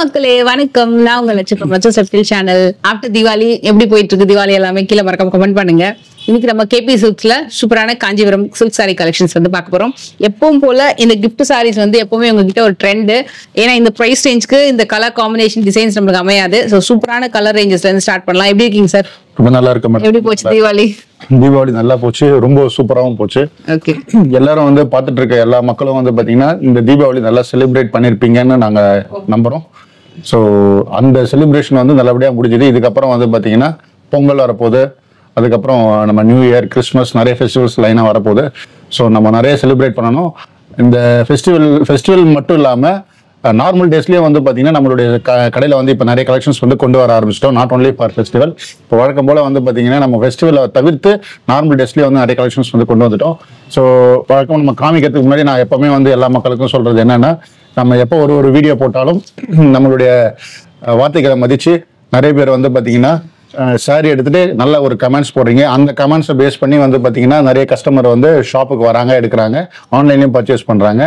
மக்களே வணக்கம். நான் உங்க லட்சம் சேனல். ஆஃப்டர் தீபாவளி எப்படி போயிட்டு இருக்கு? தீபாவளி எல்லாமே கீழே மறக்காம கமெண்ட் பண்ணுங்க. இன்னைக்கு நம்ம கேபி சில்க்ஸ்ல சூப்பரான காஞ்சிபுரம் சில்க் சாரி கலெக்ஷன்ஸ் வந்து பார்க்க போறோம். எப்பவும் போல இந்த கிஃப்ட் சாரீஸ் வந்து எப்பவுமே உங்ககிட்ட ஒரு ட்ரெண்ட். ஏன்னா இந்த பிரைஸ் ரேஞ்சுக்கு இந்த கலர் காம்பினேஷன் டிசைன்ஸ் நம்மளுக்கு அமையாது. ஸோ சூப்பரான கலர் ரேஞ்சஸ்ல இருந்து ஸ்டார்ட் பண்ணலாம். எப்படி இருக்கீங்க சார்? ரொம்ப நல்லா இருக்கு மேடம். எப்படி போச்சு தீபாவளி? தீபாவளி நல்லா போச்சு, ரொம்ப சூப்பராகவும் போச்சு. ஓகே, எல்லாரும் வந்து பார்த்துட்டு இருக்க எல்லா மக்களும் வந்து பாத்தீங்கன்னா இந்த தீபாவளி நல்லா செலிப்ரேட் பண்ணிருப்பீங்கன்னு நாங்க நம்புறோம். ஸோ அந்த செலிப்ரேஷன் வந்து நல்லபடியா முடிஞ்சுது. இதுக்கப்புறம் வந்து பாத்தீங்கன்னா பொங்கல் வரப்போகுது, அதுக்கப்புறம் நம்ம நியூ இயர், கிறிஸ்மஸ், நிறைய ஃபெஸ்டிவல்ஸ் லைனாக வரப்போகுது. ஸோ நம்ம நிறைய செலிப்ரேட் பண்ணணும். இந்த ஃபெஸ்டிவல் மட்டும் இல்லாமல் நார்மல் டேஸ்லேயே வந்து பார்த்தீங்கன்னா நம்மளுடைய கடையில் வந்து இப்போ நிறைய கலெக்ஷன்ஸ் வந்து கொண்டு வர ஆரம்பிச்சிட்டோம். Not only for festival. இப்போ வழக்கம் போல் வந்து பார்த்தீங்கன்னா நம்ம ஃபெஸ்டிவலை தவிர்த்து நார்மல் டேஸ்லேயே வந்து நிறைய கலெக்ஷன்ஸ் வந்து கொண்டு வந்துட்டோம். ஸோ வழக்கம் நம்ம காமிக்கிறதுக்கு முன்னாடி நான் எப்போவுமே வந்து எல்லா மக்களுக்கும் சொல்கிறது என்னென்னா, நம்ம எப்போ ஒரு வீடியோ போட்டாலும் நம்மளுடைய வார்த்தைகளை மதித்து நிறைய பேர் வந்து பார்த்தீங்கன்னா சாரி எடுத்துட்டு நல்ல ஒரு கமெண்ட்ஸ் போடுறீங்க. அந்த கமெண்ட்ஸை பேஸ் பண்ணி வந்து பார்த்தீங்கன்னா நிறைய கஸ்டமர் வந்து ஷாப்புக்கு வராங்க, எடுக்கிறாங்க, ஆன்லைன்லையும் பர்ச்சேஸ் பண்ணுறாங்க.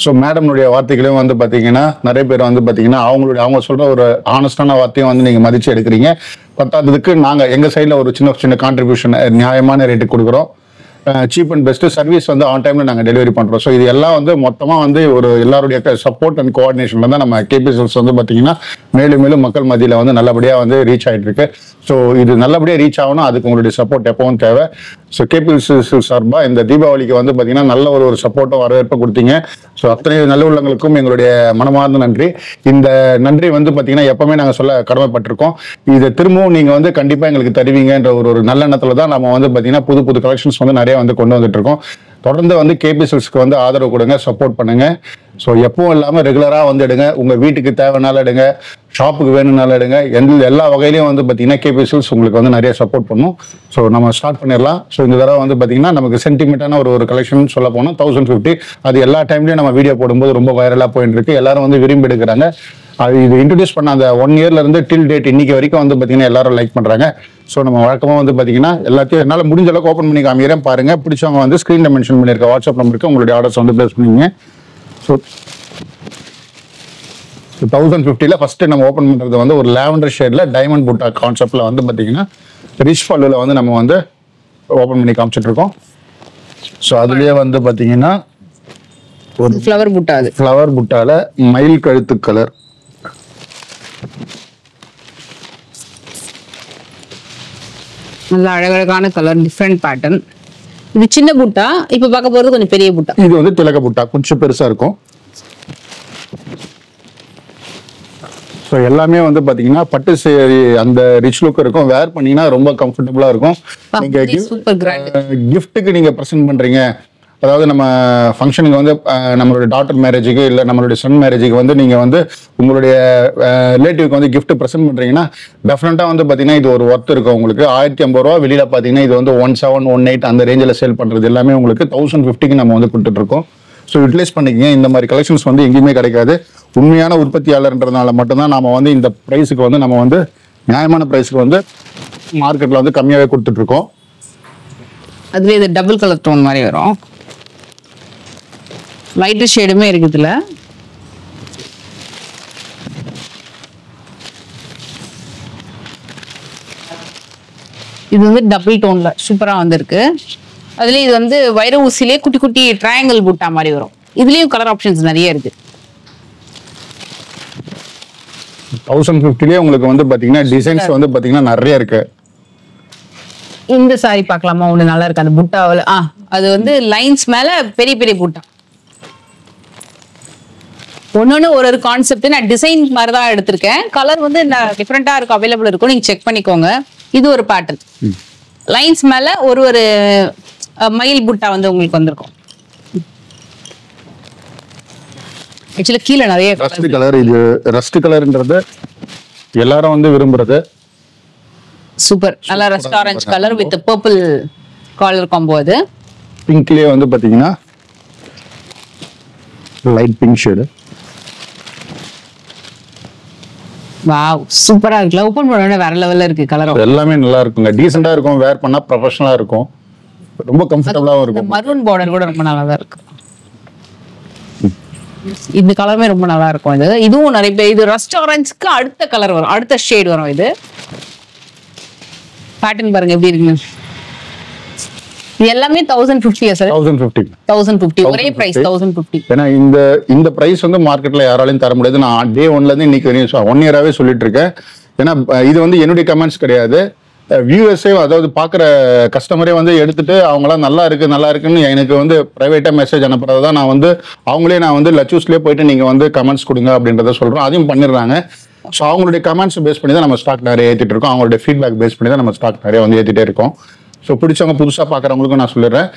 ஸோ மேடம்னுடைய வார்த்தைகளையும் வந்து பார்த்தீங்கன்னா நிறைய பேர் வந்து பார்த்தீங்கன்னா அவங்க சொல்கிற ஒரு ஆனஸ்டான வார்த்தையும் வந்து நீங்கள் மதித்து எடுக்கிறீங்க. பத்தாததுக்கு நாங்கள் எங்கள் சைடில் ஒரு சின்ன கான்ட்ரிபியூஷன் நியாயமான ரேட்டுக்கு கொடுக்குறோம். சீப் அண்ட் பெஸ்ட் சர்வீஸ் வந்து ஆன் டைம்ல நாங்கள் டெலிவரி பண்றோம். ஸோ இது எல்லாம் வந்து மொத்தமாக வந்து ஒரு எல்லாருடைய சப்போர்ட் அண்ட் கோஆர்டினேஷன்ல தான் நம்ம கேபி சில்க்ஸ் வந்து பார்த்தீங்கன்னா மேலும் மேலும் மக்கள் மத்தியில் வந்து நல்லபடியாக வந்து ரீச் ஆகிட்டு இருக்கு. ஸோ இது நல்லபடியாக ரீச் ஆகணும், அதுக்கு உங்களுடைய சப்போர்ட் எப்பவும் தேவை. ஸோ கேபி சில்க்ஸ் சார்பாக இந்த தீபாவளிக்கு வந்து பார்த்தீங்கன்னா நல்ல ஒரு சப்போர்ட்டும் வரவேற்பு கொடுத்தீங்க. ஸோ அத்தனை நல்ல உள்ளங்களுக்கும் எங்களுடைய மனமார்ந்த நன்றி. இந்த நன்றி வந்து பார்த்தீங்கன்னா எப்பவுமே நாங்கள் சொல்ல கடமைப்பட்டிருக்கோம். இதை திரும்பவும் நீங்கள் வந்து கண்டிப்பாக எங்களுக்கு தருவீங்கன்ற ஒரு நல்ல எண்ணத்துல தான் நம்ம வந்து பார்த்தீங்கன்னா புது கலெக்ஷன்ஸ் வந்து நிறைய வந்து கொண்டு வந்துட்டு இருக்கோம். தொடர்ந்து வந்து கேபி சில்க்ஸ்க்கு வந்து ஆதரவு கொடுங்க, சப்போர்ட் பண்ணுங்க. ஸோ எப்பவும் இல்லாமல் ரெகுலராக வந்து எடுங்க. உங்கள் வீட்டுக்கு தேவைனாலும் எடுங்க, ஷாப்புக்கு வேணும்னாலும் எடுங்க. எல்லா வகையிலையும் வந்து பார்த்தீங்கன்னா கேபி சில்க்ஸ் உங்களுக்கு வந்து நிறைய சப்போர்ட் பண்ணும். ஸோ நம்ம ஸ்டார்ட் பண்ணிடலாம். ஸோ இந்த தடவை வந்து பார்த்தீங்கன்னா நமக்கு சென்டிமெண்ட்டான ஒரு கலெக்ஷன் சொல்ல போனால் 1050. அது எல்லா டைம்லையும் நம்ம வீடியோ போடும்போது ரொம்ப வைரலாக போயிட்டு இருக்கு. எல்லாரும் வந்து விரும்பி எடுக்கிறாங்க. அது இது இன்ட்ரடியூஸ் பண்ண அந்த 1 இயர்ல இருந்து டில் டேட் இன்னைக்கு வரைக்கும் வந்து பார்த்தீங்கன்னா எல்லாரும் லைக் பண்ணுறாங்க. ஸோ நம்ம வழக்கமாக வந்து பார்த்தீங்கன்னா எல்லாத்தையும் என்னால் முடிஞ்ச அளவுக்கு ஓப்பன் பண்ணி காமிக்கிறேன் பாருங்க. பிடிச்சவங்க வந்து ஸ்க்ரீனில் மென்ஷன் பண்ணியிருக்க வாட்ஸ்அப் நம்பருக்கு உங்களுடைய ஆர்டர்ஸ் வந்து பிளேஸ் பண்ணிங்க. ஸோ 1050 ஃபர்ஸ்ட் நம்ம ஓப்பன் பண்ணுறது வந்து ஒரு லாவெண்டர் ஷேட்ல டைமண்ட் புட்டா கான்செப்ட்ல வந்து பார்த்தீங்கன்னா ரிச் பல்லுல வந்து நம்ம வந்து ஓப்பன் பண்ணி காமிச்சிட்டு இருக்கோம். ஸோ அதுலேயே வந்து பார்த்தீங்கன்னா ஒரு ஃப்ளவர் புட்டால மயில் கழுத்து கலர், நல்ல அழகழகான கலர், டிஃப்ரெண்ட் பேட்டர்ன். இது சின்ன புட்டா, இப்ப பார்க்க போறது கொஞ்சம் பெரிய புட்டா. இது வந்து திலக புட்டா, கொஞ்சம் பெருசா இருக்கும். ஸோ எல்லாமே வந்து பாத்தீங்கன்னா பட்டு சேரி அந்த ரிச் லுக் இருக்கும். வேர் பண்ணீங்கன்னா ரொம்ப கம்ஃபர்டபுளா இருக்கும். நீங்க கிஃப்ட்டுக்கு நீங்க ப்ரெசென்ட் பண்றீங்க, அதாவது நம்ம ஃபங்க்ஷனுக்கு வந்து நம்மளுடைய டாட்டர் மேரேஜுக்கு இல்லை நம்மளுடைய சன் மேரேஜுக்கு வந்து நீங்கள் வந்து உங்களுடைய ரிலேட்டிவ்க்கு வந்து கிஃப்ட் ப்ரெசென்ட் பண்ணுறீங்கன்னா டெஃபினட்டாக வந்து பார்த்தீங்கன்னா இது ஒரு ஒர்த் இருக்கும் உங்களுக்கு. 1050 ரூபா வெளியில் பார்த்தீங்கன்னா இது வந்து 1718 அந்த ரேஞ்சில் சேல் பண்ணுறது எல்லாமே உங்களுக்கு 1050க்கு நம்ம வந்து கொடுத்துட்ருக்கோம். ஸோ யூட்டிலைஸ் பண்ணிக்கிங்க. இந்த மாதிரி கலெக்ஷன்ஸ் வந்து எங்கேயுமே கிடைக்காது. உண்மையான உற்பத்தியாளர்ன்றதுனால மட்டும்தான் நம்ம வந்து இந்த ப்ரைஸுக்கு வந்து நம்ம வந்து நியாயமான ப்ரைஸுக்கு வந்து மார்க்கெட்டில் வந்து கம்மியாகவே கொடுத்துட்ருக்கோம். அதுலேயே இது டபுள் கலர் டோன் மாதிரி வரும். லைட்டர் ஷேடுமே இருக்குதுல. இது வந்து டபுள் டோன்ல சூப்பரா வந்திருக்கு. அதுலயும் இது வந்து வைர ஊசிலே குட்டி குட்டி ட்ரையாங்கிள் புட்டா மாதிரி வரும். இதுலயும் கலர் ஆப்ஷன்ஸ் நிறைய இருக்கு. 1050 உங்களுக்கு வந்து பாத்தீங்கன்னா டிசைன்ஸ் வந்து பாத்தீங்கன்னா நிறைய இருக்கு. இந்த சாரி பார்க்கலாமா? ஒண்ணு நல்லா இருக்கு அந்த புட்டாவில். அது வந்து லைன்ஸ் மேல பெரிய பெரிய புட்டா. ஒன்னொன்னு ஒரு கான்செப்ட். நான் டிசைன் மாதிரி தான் எடுத்திருக்கேன். கலர் வந்து டிஃப்ரெண்டா இருக்கும், அவைலபிள் இருக்கும், நீங்க செக் பண்ணிக்கோங்க. இது ஒரு பேட்டர்ன். லைன்ஸ் மேல ஒரு மயில் புட்டா வந்து உங்களுக்கு வந்திருக்கும். ஆக்சுவலா கீழே நிறைய ரஸ்ட் கலர். இது ரஸ்ட் கலர்ன்றது எல்லாரும் வந்து விரும்புறது. சூப்பர், நல்லா rust orange colour with purple colour combo. அது பிங்க்லயே வந்து பாத்தீங்கன்னா லைட் பிங்க் ஷேடு. வாவ், சூப்பரா இருக்குல. ஓபன் பண்ணோனே வேற லெவல்ல இருக்கு கலர். எல்லாமே நல்லா இருக்குங்க, டீசென்ட்டா இருக்கும், வேர் பண்ணா ப்ரொஃபஷனலா இருக்கும், ரொம்ப கம்ஃபர்ட்டபிளாவும் இருக்கும். மரூன் பார்டர் கூட ரொம்ப நல்லா இருக்கு. இந்த கலருமே ரொம்ப நல்லா இருக்கும். இதுவும் நிறைய பேர் இது ரஸ்ட் ஆரஞ்சுக்கு அடுத்த கலர் வரும், அடுத்த ஷேட் வரும். இது பேட்டர்ன் பாருங்க எப்படி இருக்குன்னு. இது எல்லாமே 1050 சார். 1050 ஒரே பிரைஸ் 1050. ஏன்னா இந்த பிரைஸ் வந்து மார்க்கெட்ல யாராலையும் தர முடியாது. நான் டே 1ல இருந்து இன்னைக்கு 1 இயராவே சொல்லிட்டு இருக்கேன். ஏன்னா இது வந்து என்னுடைய கமெண்ட்ஸ் கிடையாது, வியூவர்ஸே அதாவது பார்க்குற கஸ்டமரே வந்து எடுத்துட்டு அவங்களாம் நல்லா இருக்குன்னு எனக்கு வந்து ப்ரைவேட்டாக மெசேஜ் அனுப்புறது தான். நான் வந்து நான் வந்து லச்சூஸ்லேயே போயிட்டு நீங்கள் வந்து கமெண்ட்ஸ் கொடுங்க அப்படின்றத சொல்கிறோம். அதையும் பண்ணிடுறாங்க. ஸோ அவங்களுடைய கமெண்ட்ஸ் பேஸ் பண்ணி தான் நம்ம ஸ்டாக் நிறைய ஏற்றிட்டு இருக்கோம். அவங்களுடைய ஃபீட்பேக் பேஸ் பண்ணி தான் நம்ம ஸ்டாக் நிறைய வந்து ஏற்றிட்டே இருக்கோம். ஸோ பிடிச்சவங்க புதுசாக பார்க்குறவங்களுக்கும் நான் சொல்லிடுறேன்,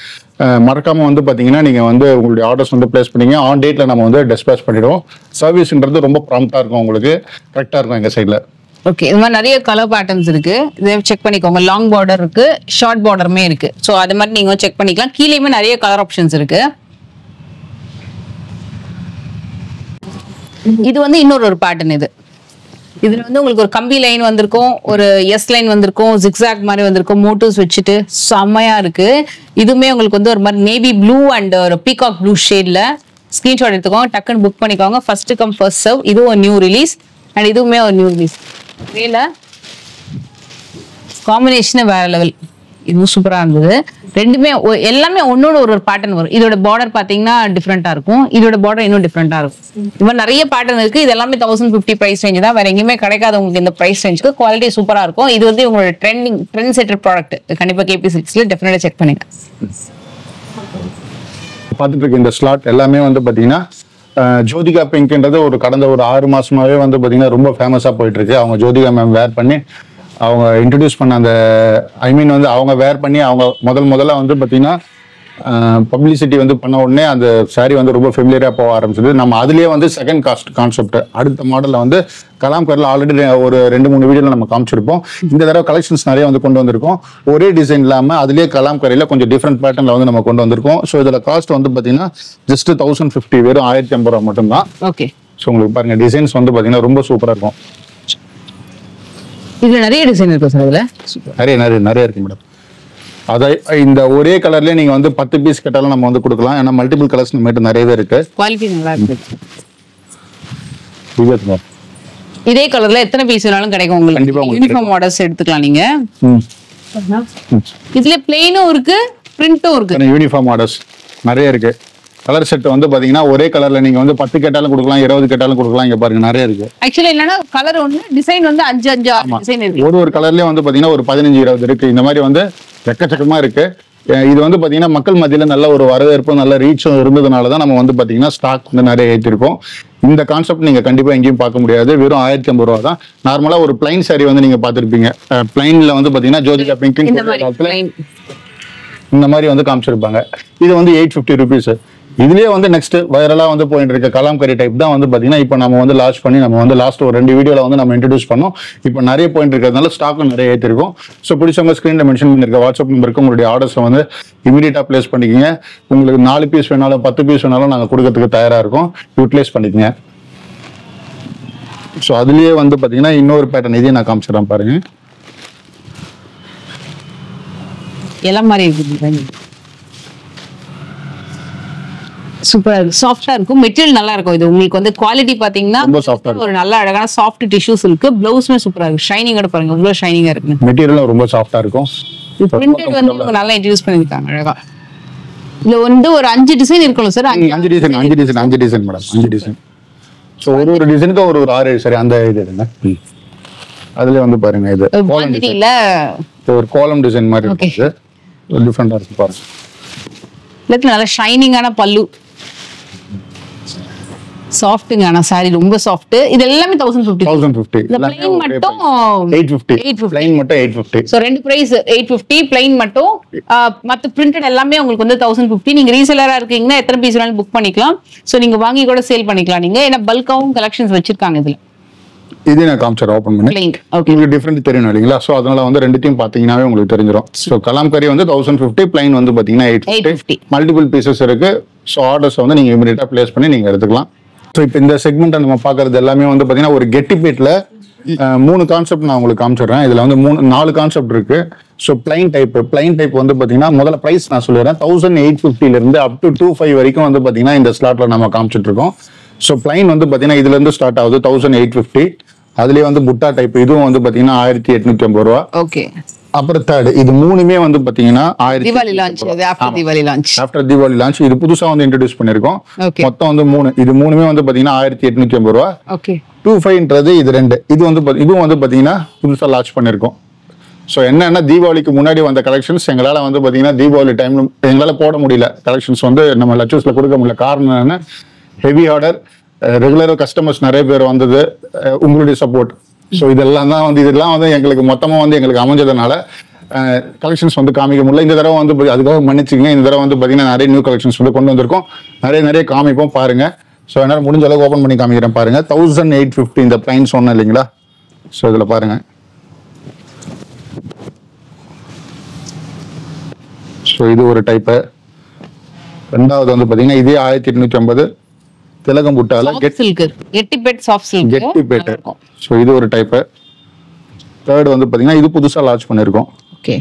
மறக்காமல் வந்து பார்த்தீங்கன்னா நீங்கள் வந்து உங்களுடைய ஆர்டர்ஸ் வந்து ப்ளேஸ் பண்ணிங்க. ஆன் டேட்டில் நம்ம வந்து டிஸ்பேச் பண்ணிவிடுவோம். சர்வீஸ்ன்றது ரொம்ப ப்ராம்ப்டாக இருக்கும், உங்களுக்கு கரெக்டாக இருக்கும் எங்கள் சைடில். ஓகே, இது மாதிரி நிறைய கலர் பேட்டர்ன்ஸ் இருக்கு, இதை செக் பண்ணிக்கோங்க. லாங் பார்டர் இருக்கு, ஷார்ட் பார்டருமே இருக்கு. ஸோ அது மாதிரி நீங்க செக் பண்ணிக்கலாம். கீழேயுமே நிறைய கலர் ஆப்ஷன்ஸ் இருக்கு. இது வந்து இன்னொரு பேட்டர்ன். இதுல வந்து உங்களுக்கு ஒரு கம்பி லைன் வந்திருக்கும், ஒரு எஸ் லைன் வந்திருக்கும், ஜிக்ஸாக் மாதிரி வந்திருக்கும், மோட்டிவ்ஸ் வச்சுட்டு செம்மையா இருக்கு. இதுவுமே உங்களுக்கு வந்து ஒரு மாதிரி நேவி ப்ளூ அண்ட் ஒரு பீகாக் ப்ளூ ஷேட்ல. ஸ்கிரீன்ஷாட் எடுத்துக்கோங்க, டக்குன்னு புக் பண்ணிக்கோங்க. First come first serve. இதுவும் ஒரு நியூ ரிலீஸ் அண்ட் இதுவுமே ஒரு நியூ ரிலீஸ். காம்பினேஷன் வேற லெவல். இதுவும் சூப்பரா இருந்தது. ரெண்டுமே எல்லாமே ஒன்னோட ஒரு பேட்டர்ன் வரும். இதோட பார்டர் பாத்தீங்கன்னா டிஃப்ரெண்டா இருக்கும், இதோட பார்டர் இன்னும் டிஃப்ரெண்டா இருக்கும். இது மாதிரி நிறைய பேட்டர்ன் இருக்கு. இது எல்லாமே 1050 பிரைஸ் ரேஞ்ச் தான், வேற எங்கேயுமே கிடைக்காது உங்களுக்கு இந்த பிரைஸ் ரேஞ்சுக்கு. குவாலிட்டி சூப்பரா இருக்கும். இது வந்து உங்களோட ட்ரெண்ட் செட்டர் ப்ராடக்ட். கண்டிப்பா கேபி சில்க்ஸ்ல டெஃபினட்டா செக் பண்ணுங்க. பார்த்துட்டு இருக்க இந்த ஸ்லாட் எல்லாமே வந்து பாத்தீங்கன்னா ஜோதிகா பிங்க்ன்றது கடந்த ஒரு 6 மாசமாவே வந்து பாத்தீங்கன்னா ரொம்ப ஃபேமஸா போயிட்டு இருக்கு. அவங்க ஜோதிகா மேம் வேர் பண்ணி அவங்க இன்ட்ரடியூஸ் பண்ண அந்த வந்து அவங்க வேர் பண்ணி அவங்க முதல்ல வந்து பாத்தீங்கன்னா பப்ளிசிட்டி வந்து பண்ண உடனே அந்த சாரீ வந்து ரொம்ப ஃபெமிலியரா போக ஆரம்பிச்சது. நம்ம அதுலயே வந்து செகண்ட் கான்செப்ட் அடுத்த மாடல்ல வந்து கலாம்கர்ல ஆல்ரெடி ஒரு 2-3 வீடியோல நம்ம காமிச்சிருப்போம். இந்த தடவை கலெக்ஷன்ஸ் நிறைய வந்து கொண்டு வந்திருக்கோம். ஒரே டிசைன் இல்லாம அதுலயே கலாம்கரியில கொஞ்சம் டிஃப்ரெண்ட் பேட்டர்ன்ல வந்து நம்ம கொண்டு வந்திருக்கோம். ஸோ இதுல காஸ்ட் வந்து பாத்தீங்கன்னா ஜஸ்ட் 1050, வெறும் 1050 ரூபாய் மட்டும் தான். ஓகே, ஸோ உங்களுக்கு பாருங்க டிசைன்ஸ் வந்து பாத்தீங்கன்னா ரொம்ப சூப்பரா இருக்கும். இதுல நிறைய டிசைன் இருக்கு சார். இதுல நிறைய இருக்கு மேடம். அதை இந்த ஒரே கலர்லயே நீங்க வந்து 10 பீஸ் கேட்டாலும் நம்ம வந்து கொடுக்கலாம். ஏன்னா மல்டிபிள் கலர்ஸ் நம்மகிட்ட நிறையவே இருக்கு. குவாலிட்டி நல்லா இருக்கு. இதே கலர்ல எத்தனை பீஸ் வேணாலும் கிடைக்கும் உங்களுக்கு. யூனிஃபார்ம் ஆர்டர்ஸ் எடுத்துக்கலாம் நீங்க. இதுல பிளெயினும் இருக்கு, பிரிண்டும் இருக்கு. யூனிஃபார்ம் ஆர்டர்ஸ் நிறைய இருக்கு. கலர் செட் வந்து பாத்தீங்கன்னா ஒரே கலர்ல நீங்க வந்து 10 கேட்டாலும் கொடுக்கலாம், 20 கேட்டாலும் கொடுக்கலாம். இங்க பாருங்க நிறைய இருக்கு. ஆக்சுவலி என்னன்னா கலர் ஒண்ணு, டிசைன் வந்து 5 டிசைன் இருக்கு. ஒரு கலர்லயே வந்து பாத்தீங்கன்னா ஒரு 15-20 இருக்கு. இந்த மாதிரி வந்து எக்கச்சக்கமா இருக்கு. இது வந்து பாத்தீங்கன்னா மக்கள் மத்தியில நல்ல ஒரு வரவேற்பு, நல்ல ரீச்சும் இருந்ததுனாலதான் நம்ம வந்து பாத்தீங்கன்னா ஸ்டாக் வந்து நிறைய ஏற்றிருக்கோம். இந்த கான்செப்ட் நீங்க கண்டிப்பா எங்கேயும் பார்க்க முடியாது. வெறும் 1050 ரூபா தான். நார்மலா ஒரு பிளைன் சாரி வந்து நீங்க பாத்திருப்பீங்க. பிளைன்ல வந்து பாத்தீங்கன்னா ஜோதிகா பிங்கிங் இந்த மாதிரி வந்து காமிச்சிருப்பாங்க. இது வந்து 850 ருபீஸ். இதுலயே வந்து நெக்ஸ்ட் வைரலா வந்து போயிட்டு இருக்க கலாம்கரி டைப் தான் வந்து பாத்தீங்கன்னா இப்போ நம்ம வந்து லான்ச் பண்ணி நம்ம வந்து லாஸ்ட் ஒரு 2 வீடியோல வந்து நம்ம இன்ட்ரடியூஸ் பண்ணோம். இப்போ நிறைய போயிட்டு இருக்கிறதுனால ஸ்டாக்கும் நிறைய ஏற்றிருக்கும். ஸோ பிடிச்சவங்க ஸ்கிரீன்ல மென்ஷன் பண்ணிருக்க வாட்ஸ்அப் நம்பருக்கு உங்களுடைய ஆர்டர்ஸ் வந்து இமீடியட்டா பிளேஸ் பண்ணிக்கோங்க. உங்களுக்கு 4 பீஸ் வேணாலும் 10 பீஸ் வேணாலும் நாங்கள் கொடுக்கறதுக்கு தயாரா இருக்கோம். யூட்டிலைஸ் பண்ணிக்கோங்க. ஸோ அதுலயே வந்து பாத்தீங்கன்னா இன்னொரு பேட்டர்ன் இதையும் நான் காமிச்சிடறேன் பாருங்க. எல்லாம் மாதிரி இருக்கு. சூப்பரா இருக்கு, சாஃப்டா இருக்கும், மெட்டீரியல் நல்லா இருக்கும். இது உங்களுக்கு வந்து குவாலிட்டி பாத்தீங்கன்னா ஒரு நல்ல அழகான சாஃப்ட் டிஷ்யூஸ் இருக்கு. பிளவுஸ்மே சூப்பரா இருக்கு. ஷைனிங்கோட பாருங்க இவ்வளவு ஷைனிங்கா இருக்கு. மெட்டீரியல் ரொம்ப சாஃப்டா இருக்கும். பிரிண்டட் வந்து உங்களுக்கு நல்லா இன்ட்ரோடியூஸ் பண்ணிருக்காங்க அழகா. இதுல வந்து ஒரு 5 டிசைன் இருக்கும்ல sir? 5 design madam, 5 design. So ஒரு டிசைனுக்கு ஒரு 6 சரி அந்த இது எடுங்க. அதுல வந்து பாருங்க இது குவாலிட்டில ஒரு காலம் டிசைன் மாதிரி இருக்கு. டிஃபரண்டா இருக்கு பாருங்க. இதுல நல்ல ஷைனிங்கான பல்லு, சாஃப்ட்ங்கான சாரி, ரொம்ப சாஃப்ட். இது எல்லாமே 1050. இந்த ப்ளைன் மட்டும் 850. ப்ளைன் மட்டும் 850. சோ ரெண்டு பிரைஸ் 850 ப்ளைன் மட்டும். மத்த பிரிண்டட் எல்லாமே உங்களுக்கு வந்து 1050. நீங்க ரீசெல்லரா இருக்கீங்கன்னா எத்தனை பீஸ் வேணாலும் புக் பண்ணிக்கலாம். சோ நீங்க வாங்கி கூட சேல் பண்ணிக்கலாம் நீங்க. ஏன்னா பல்காவும் கலெக்ஷன்ஸ் வச்சிருக்காங்க இதுல. இது நான் காமிச்சர் ஓபன் பண்ணி உங்களுக்கு டிஃபரெண்ட் தெரியணும் இல்லைங்களா? சோ அதனால வந்து ரெண்டுத்தையும் பாத்தீங்கன்னாவே உங்களுக்கு தெரிஞ்சிடும். சோ கலாம்கரி வந்து 1050, ப்ளைன் வந்து பாத்தீங்கன்னா 850. மல்டிபிள் பீசஸ் இருக்கு. சோ ஆர்டர்ஸ் வந்து நீங்க இமிடியேட்டா பிளேஸ் பண்ணி நீங்க எடுத்துக்கலாம். ஸோ இப்போ இந்த செக்மெண்ட்டை நம்ம பார்க்கறது எல்லாமே வந்து பார்த்தீங்கன்னா ஒரு கெட்டிபேட்டில் 3 கான்செப்ட் நான் உங்களுக்கு காமிச்சிடுறேன். இதுல வந்து 4 கான்செப்ட் இருக்கு. ஸோ பிளைன் டைப் வந்து பாத்தீங்கன்னா முதல்ல பிரைஸ் நான் சொல்லிடுறேன். 1850 இருந்து அப் டு 25 வரைக்கும் வந்து பாத்தீங்கன்னா இந்த ஸ்லாட்ல நம்ம காமிச்சிட்டு இருக்கோம். ஸோ பிளைன் வந்து பாத்தீங்கன்னா இதுல இருந்து ஸ்டார்ட் ஆகுது 1850. அதுலயே வந்து புட்டா டைப் இதுவும் வந்து பாத்தீங்கன்னா 1850 ரூபா. ஓகே. அப்புறம் தேர்ட் இது மூணுமே வந்து பாத்தீங்கன்னா Deepavali launch. After Deepavali launch இது புதுசா வந்து இன்ட்ரோடியூஸ் பண்ணிருக்கோம். மொத்தம் வந்து 3 இது மூணுமே வந்து பாத்தீங்கன்னா 1850 ரூபா. ஓகே. 25ன்றது இது 2 இது வந்து இதுவும் வந்து பாத்தீங்கன்னா புதுசா லான்ச் பண்ணிருக்கோம். ஸோ என்னன்னா தீபாவளிக்கு முன்னாடி வந்த கலெக்ஷன்ஸ் எங்களால வந்து பாத்தீங்கன்னா தீபாவளி டைம்ல எங்களால போட முடியல. கலெக்ஷன்ஸ் வந்து நம்ம லட்சஸ்ல கொடுக்க முடியல. காரணம் என்ன, ஹெவி ஆர்டர், ரெகுலர் கஸ்டமர்ஸ் நிறைய பேர் வந்தது, உங்களுடைய சப்போர்ட். ஸோ இதெல்லாம் வந்து எங்களுக்கு மொத்தமா வந்து எங்களுக்கு அமைஞ்சதுனால கலெக்ஷன்ஸ் வந்து காமிக்க முடியல. இந்த தடவை வந்து அதுக்காக மன்னிச்சுங்க. இந்த தடவை வந்து பாத்தீங்கன்னா நிறைய நியூ கலெக்ஷன்ஸ் வந்து கொண்டு வந்திருக்கோம். நிறைய காமிப்போம் பாருங்க. ஸோ என்னால் முடிஞ்ச அளவுக்கு ஓப்பன் பண்ணி காமிக்கிறேன் பாருங்க. 1850 இந்த பிளைன் சொன்னேன் இல்லைங்களா. ஸோ இதுல பாருங்க. ஸோ இது ஒரு டைப்பு. ரெண்டாவது வந்து பாத்தீங்கன்னா இதே 1850 திலகம் புட்டால கெட்டிபேட் சாஃப்ட் சில்க். கெட்டிபேட். ஸோ இது ஒரு டைப்பு. தேர்ட் வந்து பாத்தீங்கன்னா இது புதுசா லான்ச் பண்ணிருக்கோம். ஓகே.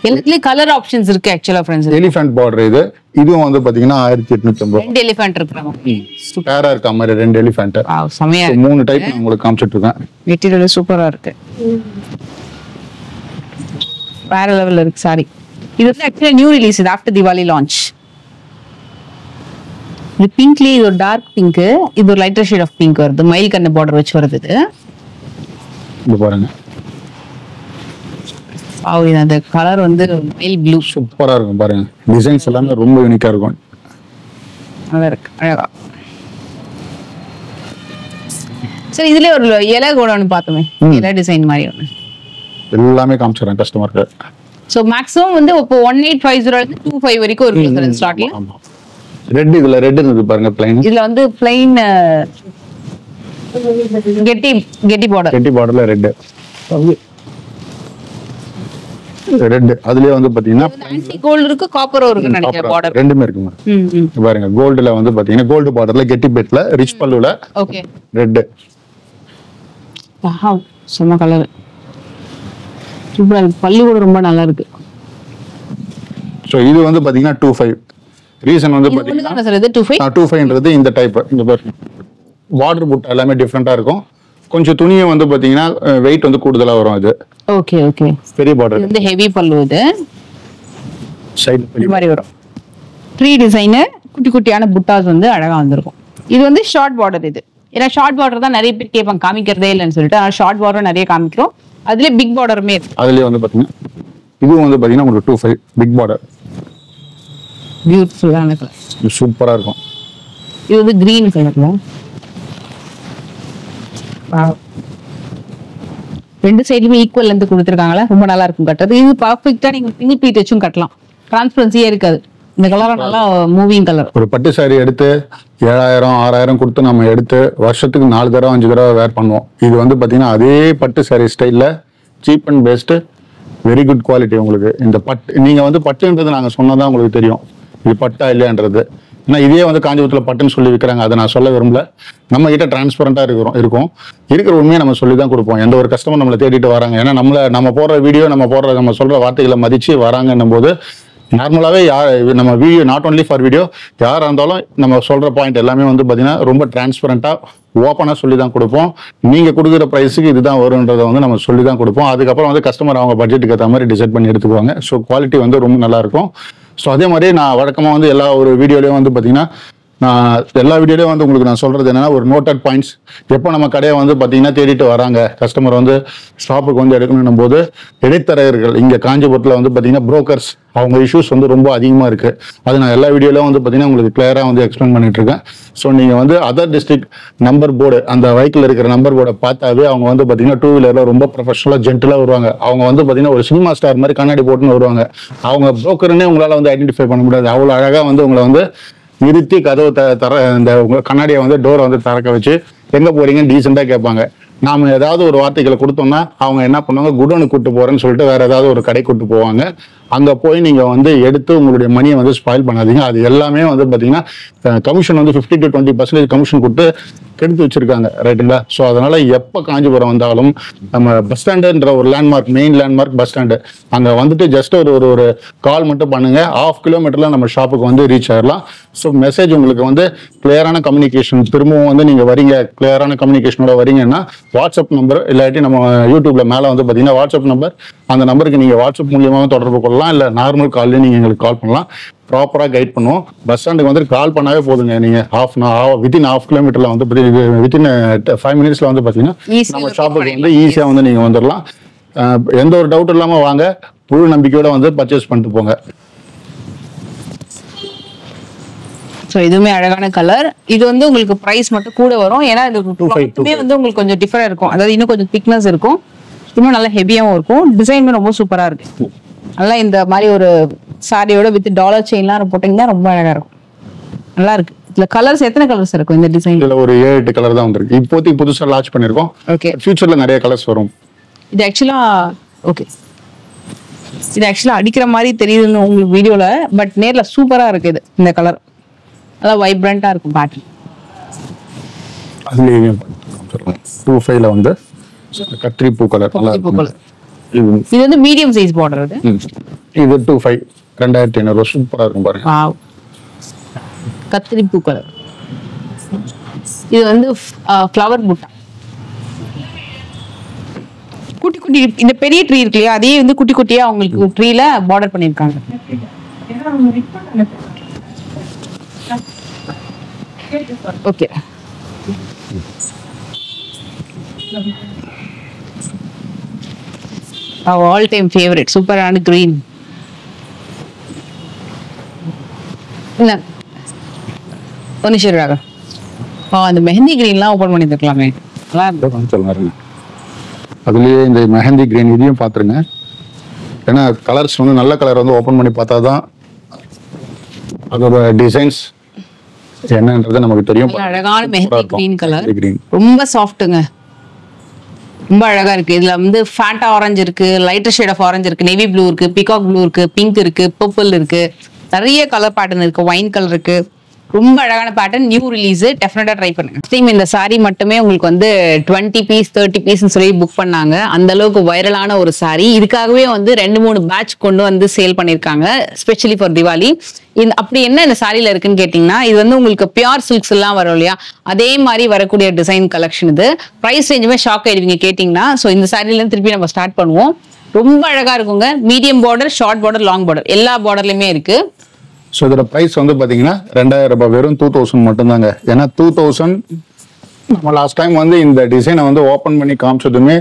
எல்லாத்துலயும் கலர் ஆப்ஷன்ஸ் இருக்கு ஆக்சுவலா फ्रेंड्स. எலிஃபண்ட் பார்டர் இதுவும் வந்து பாத்தீங்கன்னா 1850. ரெண்டு எலிஃபண்ட் இருக்குறாங்க. பேரா இருக்க மாதிரி 2 எலிஃபண்ட். வாவ் செமையா. 3 டைப் நான் உங்களுக்கு காமிச்சிட்டு இருக்கேன். மெட்டீரியல் சூப்பரா இருக்கு. வேற லெவல்ல இருக்கு சாரி. இது வந்து ஆக்சுவலா நியூ ரிலீஸ். இது ஆஃப்டர் தீபாவளி லான்ச். இது பிங்க்லயே இது ஒரு டார்க் பிங்க், இது ஒரு லைட்டர் ஷேட் ஆஃப் பிங்க் வருது. மயில் கண்ணு பார்டர் வச்சு வருது இது. இது பாருங்க. வாவ் இது அந்த கலர் வந்து மயில் ப்ளூ சூப்பரா இருக்கும் பாருங்க. டிசைன்ஸ் எல்லாமே ரொம்ப யூனிக்கா இருக்கும். நல்லா இருக்கு அழகா. சரி இதுல ஒரு இலை கூட ஒன்னு பார்த்தோமே. இலை டிசைன் மாதிரி ஒன்னு. எல்லாமே காமிச்சறேன் கஸ்டமருக்கு. சோ மேக்ஸிமம் வந்து இப்போ 1850 ல இருந்து 25 வரைக்கும் இருக்கு சார் இந்த ஸ்டாக்ல. ஆமா. ரெட் இதுல ரெட் இருக்கு பாருங்க ப்ளைன். இதுல வந்து ப்ளைன் கெட்டி பார்டர்ல ரெட். அதுலயே வந்து பாத்தீங்கன்னா ஆன்டி கோல்ட் இருக்கு, காப்பரும் இருக்கு நினைக்கிறேன். பார்டர் ரெண்டுமே இருக்குங்க. பாருங்க கோல்ட்ல வந்து பாத்தீங்கன்னா கோல்ட் பார்டர்ல கெட்டி பெட்ல ரிச் பல்லுல. ஓகே. ரெட். வாவ் செம கலர். சூப்பரா இருக்கு. பல்லு கூட ரொம்ப நல்லா இருக்கு. சோ இது வந்து பாத்தீங்கன்னா 25. ரீசன் வந்து பாத்தீங்கன்னா சார் இது 25ன்றது இந்த டைப். இந்த பாருங்க வாட்டர் புட் எல்லாமே டிஃபரெண்டா இருக்கும். கொஞ்சம் துணியும் வந்து பாத்தீங்கன்னா வெயிட் வந்து கூடுதலா வரும் இது. Okay okay. பெரிய பார்டர். இது வந்து ஹெவி பல்லு. இது சைடு இந்த மாதிரி வரும். 3 டிசைன் குட்டி குட்டியான புட்டாஸ் வந்து அழகா வந்திருக்கும். இது வந்து ஷார்ட் பார்டர். இது ஏன்னா ஷார்ட் பார்டர் தான் நிறைய பேர் கேட்பாங்க, காமிக்கிறதே இல்லைன்னு சொல்லிட்டு. ஆனால் ஷார்ட் பார்டர் நிறைய காமிக்கிறோம். அதுலயே பிக் பார்டருமே இருக்கு. அதுலயே வந்து பாத்தீங்கன்னா இதுவும் வந்து பாத்தீங்கன்னா உங்களுக்கு 25 பிக் பார்டர். பியூட்டிஃபுல்லான கலர். இது சூப்பரா இருக்கும். இது வந்து கிரீன் கலர்ல. வாவ். ரெண்டு சைடுமே ஈக்குவல் லென்த் கொடுத்துருக்காங்களா, ரொம்ப நல்லா இருக்கும் கட்டுறது. இது பர்ஃபெக்ட்டா நீங்க சிங்கிள் பீட் வச்சும் கட்டலாம். டிரான்ஸ்பரன்சியே இருக்காது. இந்த கலர் நல்லா மூவிங் கலர். ஒரு பட்டு சாரி எடுத்து 7000 6000 கொடுத்து நம்ம எடுத்து வருஷத்துக்கு 4 தடவை 5 தடவை வேர் பண்ணுவோம். இது வந்து பாத்தீங்கன்னா அதே பட்டு சாரி ஸ்டைல்ல cheap and best, very good quality. உங்களுக்கு இந்த பட்டு நீங்க வந்து பட்டுன்றது நாங்க சொன்னதான் உங்களுக்கு தெரியும் இது பட்டா இல்லையான்றது. ஏன்னா இதே வந்து காஞ்சிபுரத்துல பட்டுன்னு சொல்லி விற்கிறாங்க. அதை நான் சொல்ல விரும்பல. நம்ம கிட்ட டிரான்ஸ்பரண்டா இருக்கும் இருக்கிற உண்மையை நம்ம சொல்லி தான் கொடுப்போம். எந்த ஒரு கஸ்டமர் நம்மளை தேடிட்டு வராங்க. ஏன்னா நம்ம போடுற வீடியோ நம்ம சொல்ற வார்த்தைகளை மதிச்சு வராங்கன்னும் போது நார்மலாவே நம்ம video not only for video யாரா இருந்தாலும் நம்ம சொல்ற பாயிண்ட் எல்லாமே வந்து பாத்தீங்கன்னா ரொம்ப டிரான்ஸ்பரண்டா ஓப்பனா சொல்லி தான் கொடுப்போம். நீங்க கொடுக்குற பிரைஸுக்கு இதுதான் வரும்ன்றதை வந்து நம்ம சொல்லி தான் கொடுப்போம். அதுக்கப்புறம் வந்து கஸ்டமர் அவங்க பட்ஜெட்டுக்கு ஏற்ற மாதிரி டிசைட் பண்ணி எடுத்துக்குவாங்க. ஸோ குவாலிட்டி வந்து ரொம்ப நல்லா இருக்கும். ஸோ அதே மாதிரி நான் வழக்கமாக வந்து எல்லா ஒரு வீடியோலையும் வந்து பார்த்தீங்கன்னா எல்லா வீடியோலையும் வந்து உங்களுக்கு நான் சொல்றது என்னன்னா ஒரு நோட்டட் பாயிண்ட்ஸ். எப்போ நம்ம கடையை வந்து பார்த்தீங்கன்னா தேடிட்டு வராங்க கஸ்டமர் வந்து ஷாப்புக்கு வந்து எடுக்கணும் போது இடைத்தரகர்கள் இங்கே காஞ்சிபுரத்தில் வந்து பார்த்தீங்கன்னா புரோக்கர்ஸ் அவங்க இஷ்யூஸ் வந்து ரொம்ப அதிகமாக இருக்கு. அது நான் எல்லா வீடியோலையும் வந்து பார்த்தீங்கன்னா உங்களுக்கு கிளியராக வந்து எக்ஸ்பிளைன் பண்ணிட்டு இருக்கேன். ஸோ நீங்கள் வந்து அதர் டிஸ்ட்ரிக்ட் நம்பர் போர்டு அந்த வெஹிக்கிள் இருக்கிற நம்பர் போர்டை பார்த்தாவே அவங்க வந்து பார்த்தீங்கன்னா 2 வீலரில் ரொம்ப ப்ரொஃபஷனலாக ஜென்டலாக வருவாங்க. அவங்க வந்து பார்த்தீங்கன்னா ஒரு சினிமா ஸ்டார் மாதிரி கண்ணாடி போட்டுன்னு வருவாங்க. அவங்க புரோக்கர்னே உங்களால் வந்து ஐடென்டிஃபை பண்ண முடியாது. அவ்வளோ அழகாக வந்து உங்களை வந்து நிறுத்தி கதவு இந்த கண்ணாடியை வந்து டோரை வந்து திறக்க வச்சு எங்க போறீங்க டீசெண்டா கேட்பாங்க. நாம ஏதாவது ஒரு வார்த்தைகளை கொடுத்தோம்னா அவங்க என்ன பண்ணுவாங்க, குடோனுக்கு கூட்டு போறேன்னு சொல்லிட்டு வேற ஏதாவது ஒரு கடை கூட்டு போவாங்க. அங்க போய் நீங்க வந்து எடுத்து உங்களுடைய மணியை வந்து ஸ்பாயில் பண்ணாதீங்க. அது எல்லாமே வந்து பாத்தீங்கன்னா கமிஷன் வந்து 50 to 20% கமிஷன் கொடுத்து கெடுத்து வச்சிருக்காங்க, ரைட்டுங்களா? ஸோ அதனால எப்போ காஞ்சிபுரம் வந்தாலும் நம்ம பஸ் ஸ்டாண்டுன்ற ஒரு landmark, main landmark bus stand, அங்க வந்துட்டு ஜஸ்ட் ஒரு கால் மட்டும் பண்ணுங்க, 1/2 கிலோமீட்டர்ல நம்ம ஷாப்புக்கு வந்து ரீச் ஆயிடலாம். ஸோ மெசேஜ் உங்களுக்கு வந்து கிளியரான கம்யூனிகேஷன், திரும்பவும் வந்து நீங்க வரீங்க கிளியரான கம்யூனிகேஷனோட வரீங்கன்னா வாட்ஸ்அப் நம்பர் இல்லாட்டி நம்ம யூடியூப்ல மேல வந்து பாத்தீங்கன்னா வாட்ஸ்அப் நம்பர், அந்த நம்பருக்கு நீங்க வாட்ஸ்அப் மூலியமாக தொடர்பு கொள்ளலாம், இல்ல நார்மல் கால்லையும் நீங்க எங்களுக்கு கால் பண்ணலாம். ப்ராப்பரா கைட் பண்ணுவோம். பஸ் ஸ்டாண்டுக்கு வந்து கால் பண்ணாவே போதுங்க. நீங்க வித்தின் 1/2 கிலோமீட்டர்ல வந்து வித்தின் 5 மினிட்ஸ்ல வந்து பாத்தீங்கன்னா நம்ம ஷாப்புக்கு வந்து ஈஸியா வந்து நீங்க வந்துடலாம். எந்த ஒரு டவுட் இல்லாம வாங்க, முழு நம்பிக்கையோட வந்து பர்ச்சேஸ் பண்ணிட்டு போங்க. ஸோ இதுவுமே அழகான கலர். இது வந்து உங்களுக்கு பிரைஸ் மட்டும் கூட வரும், ஏன்னா இது வந்து உங்களுக்கு கொஞ்சம் டிஃபரெண்ட் இருக்கும். அதாவது இன்னும் கொஞ்சம் திக்னஸ் இருக்கும், இன்னும் நல்லா ஹெவியாகவும் இருக்கும். டிசைனுமே ரொம்ப சூப்பரா இருக்கு. நல்லா இந்த மாதிரி ஒரு சாரியோட வித் டாலர் செயின்லாம் போட்டீங்கன்னா ரொம்ப அழகா இருக்கும். நல்லா இருக்கு. இதுல கலர்ஸ் எத்தனை கலர்ஸ் இருக்கும் இந்த டிசைன்? இதுல ஒரு 7-8 கலர் தான் வந்திருக்கு. இப்போதைக்கு புதுசா லான்ச் பண்ணிருக்கோம். ஓகே, ஃபியூச்சர்ல நிறைய கலர்ஸ் வரும். இது ஆக்சுவலா ஓகே, இது ஆக்சுவலா அடிக்கிற மாதிரி தெரியுதுன்னு உங்களுக்கு வீடியோல, பட் நேர்ல சூப்பரா இருக்கு. இது இந்த கலர் நல்லா வைப்ரண்டா இருக்கும் பேட்டர்ன். அதுலயே 25ல வந்து கத்திரி பூ கலர் நல்லா இருக்கு. இது வந்து மீடியம் சைஸ் பார்டர். இது 25 2500 சூப்பரா இருக்கும் பாருங்க. வாவ், கத்திரி பூ கலர். இது வந்து ஃப்ளவர் புட்டா, குட்டி குட்டி இந்த பெரிய ட்ரீ இருக்கு இல்லையா, அதே வந்து குட்டி குட்டியா உங்களுக்கு ட்ரீல பார்டர் பண்ணிருக்காங்க. ஓகே, ஆல் டைம் ஃபேவரட் சூப்பரான கிரீன். இல்ல ஒன்னிஷராக அந்த மெஹந்தி கிரீன்லாம் ஓபன் பண்ணி தரலாமே, நல்லா இருக்கு. அதுலயே இந்த மெஹந்தி கிரீன் இதையும் பாத்துருங்க. ஏன்னா கலர்ஸ் வந்து நல்ல கலர் வந்து ஓபன் பண்ணி பார்த்தாதான் அதோட டிசைன்ஸ் என்னன்றது நமக்கு தெரியும். அழகான மெஹந்தி கிரீன் கலர், ரொம்ப சாஃப்ட்டுங்க, ரொம்ப அழகா இருக்கு. இதுல வந்து ஃபேண்டா ஆரஞ்சு இருக்கு, லைட்டர் ஷேட் ஆஃப் ஆரஞ்சு இருக்கு, நேவி ப்ளூ இருக்கு, பீகாக் ப்ளூ இருக்கு, பிங்க் இருக்கு, பர்பிள் இருக்கு, நிறைய கலர் பேட்டர்ன் இருக்கு, ஒயின் கலர் இருக்கு. ரொம்ப அழகான பேட்டர்ன், நியூ ரிலீஸ், டெஃபினட்டா ட்ரை பண்ணுங்க. இந்த சாரி மட்டுமே உங்களுக்கு வந்து 20 பீஸ் 30 பீஸ் சொல்லி புக் பண்ணாங்க. அந்த அளவுக்கு வைரலான ஒரு சாரி. இதுக்காகவே வந்து 2-3 பேட்ச் கொண்டு வந்து சேல் பண்ணிருக்காங்க, ஸ்பெஷலி ஃபார் திவாலி. அப்படி என்ன இந்த சாரியில இருக்குன்னு கேட்டீங்கன்னா, இது வந்து உங்களுக்கு பியூர் சில்க்ஸ் எல்லாம் வரும் இல்லையா, அதே மாதிரி வரக்கூடிய டிசைன் கலெக்ஷன். இது பிரைஸ் ரேஞ்சுமே ஷாக் ஆயிடுவீங்க கேட்டீங்கன்னா. ஸோ இந்த சாரில இருந்து திருப்பி நம்ம ஸ்டார்ட் பண்ணுவோம். ரொம்ப அழகா இருக்குங்க. Medium border, short border, long border எல்லா பார்டர்லயுமே இருக்கு. ஸோ இதோட ப்ரைஸ் வந்து பார்த்தீங்கன்னா 2000 ரூபாய், வெறும் 2000 மட்டும்தாங்க. ஏன்னா 2000 நம்ம லாஸ்ட் டைம் வந்து இந்த டிசைனை வந்து ஓப்பன் பண்ணி காமிச்சதுமே